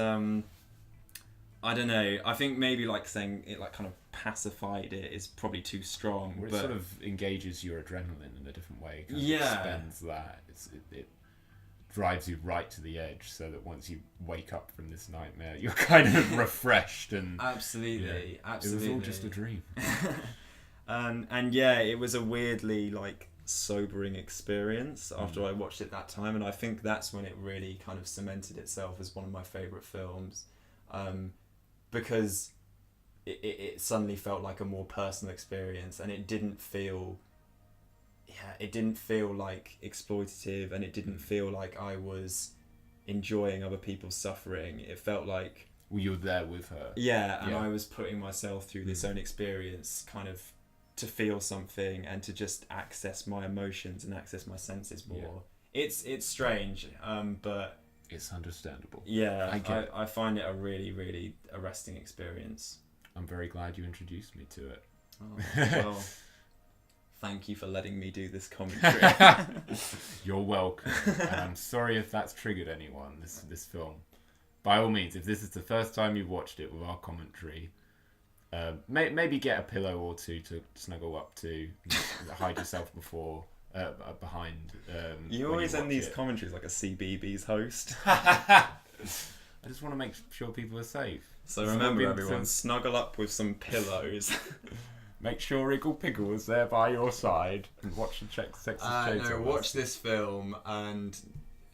I don't know. I think maybe like saying it like kind of pacified it is probably too strong. Well, it sort of engages your adrenaline in a different way. It kind of expends that. It drives you right to the edge, so that once you wake up from this nightmare, you're kind of refreshed and... Absolutely. It was all just a dream. And it was a weirdly like sobering experience after I watched it that time, and I think that's when it really kind of cemented itself as one of my favourite films. Because it suddenly felt like a more personal experience, and it didn't feel like exploitative, and it didn't feel like I was enjoying other people's suffering. It felt like... Well, you were there with her. Yeah, and I was putting myself through this own experience kind of to feel something and to just access my emotions and access my senses more. Yeah. It's strange, but... It's understandable. Yeah, I find it a really, really arresting experience. I'm very glad you introduced me to it. Oh, well, thank you for letting me do this commentary. You're welcome. And I'm sorry if that's triggered anyone, this film. By all means, if this is the first time you've watched it with our commentary, maybe get a pillow or two to snuggle up to, hide yourself behind. You always end these commentaries like a CBeebies host. I just want to make sure people are safe. So remember, everyone, snuggle up with some pillows. Make sure Wriggle Piggle is there by your side and watch the Texas Chainsaw. No, watch this film and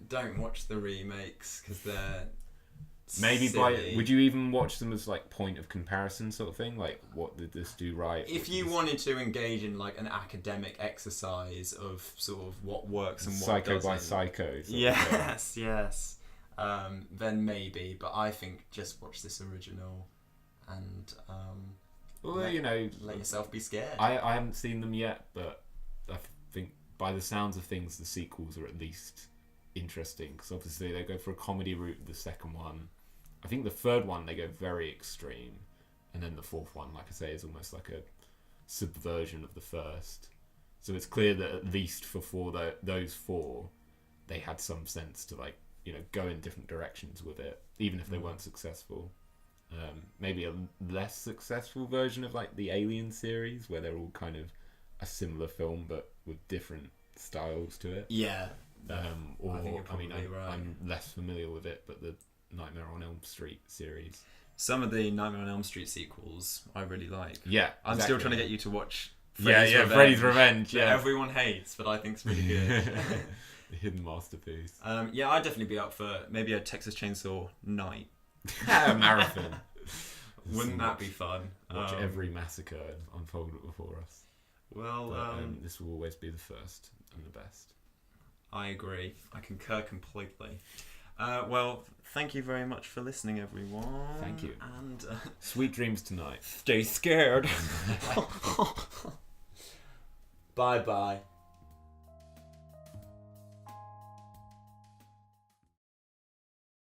don't watch the remakes because they're maybe silly. Would you even watch them as like point of comparison sort of thing? Like, what did this do right? If you wanted to engage in like an academic exercise of sort of what works and what doesn't. Psycho by Psycho. Yes. Then maybe, but I think just watch this original and let yourself be scared. I haven't seen them yet, but I think by the sounds of things, the sequels are at least interesting because obviously they go for a comedy route with the second one. I think the third one they go very extreme, and then the fourth one, like I say, is almost like a subversion of the first. So it's clear that at least for those four, they had some sense to go in different directions with it, even if they weren't successful. Maybe a less successful version of like the Alien series, where they're all kind of a similar film but with different styles to it. Yeah. I think you're probably right. I'm less familiar with it, but the Nightmare on Elm Street series. Some of the Nightmare on Elm Street sequels I really like. Yeah, I'm still trying to get you to watch Freddy's Revenge. That everyone hates, but I think it's really good. The hidden masterpiece. I'd definitely be up for maybe a Texas Chainsaw night. Marathon. Wouldn't that be fun? Watch every massacre unfold before us. Well, this will always be the first and the best. I agree. I concur completely. Well, thank you very much for listening, everyone. Thank you. And sweet dreams tonight. Stay scared. Bye-bye.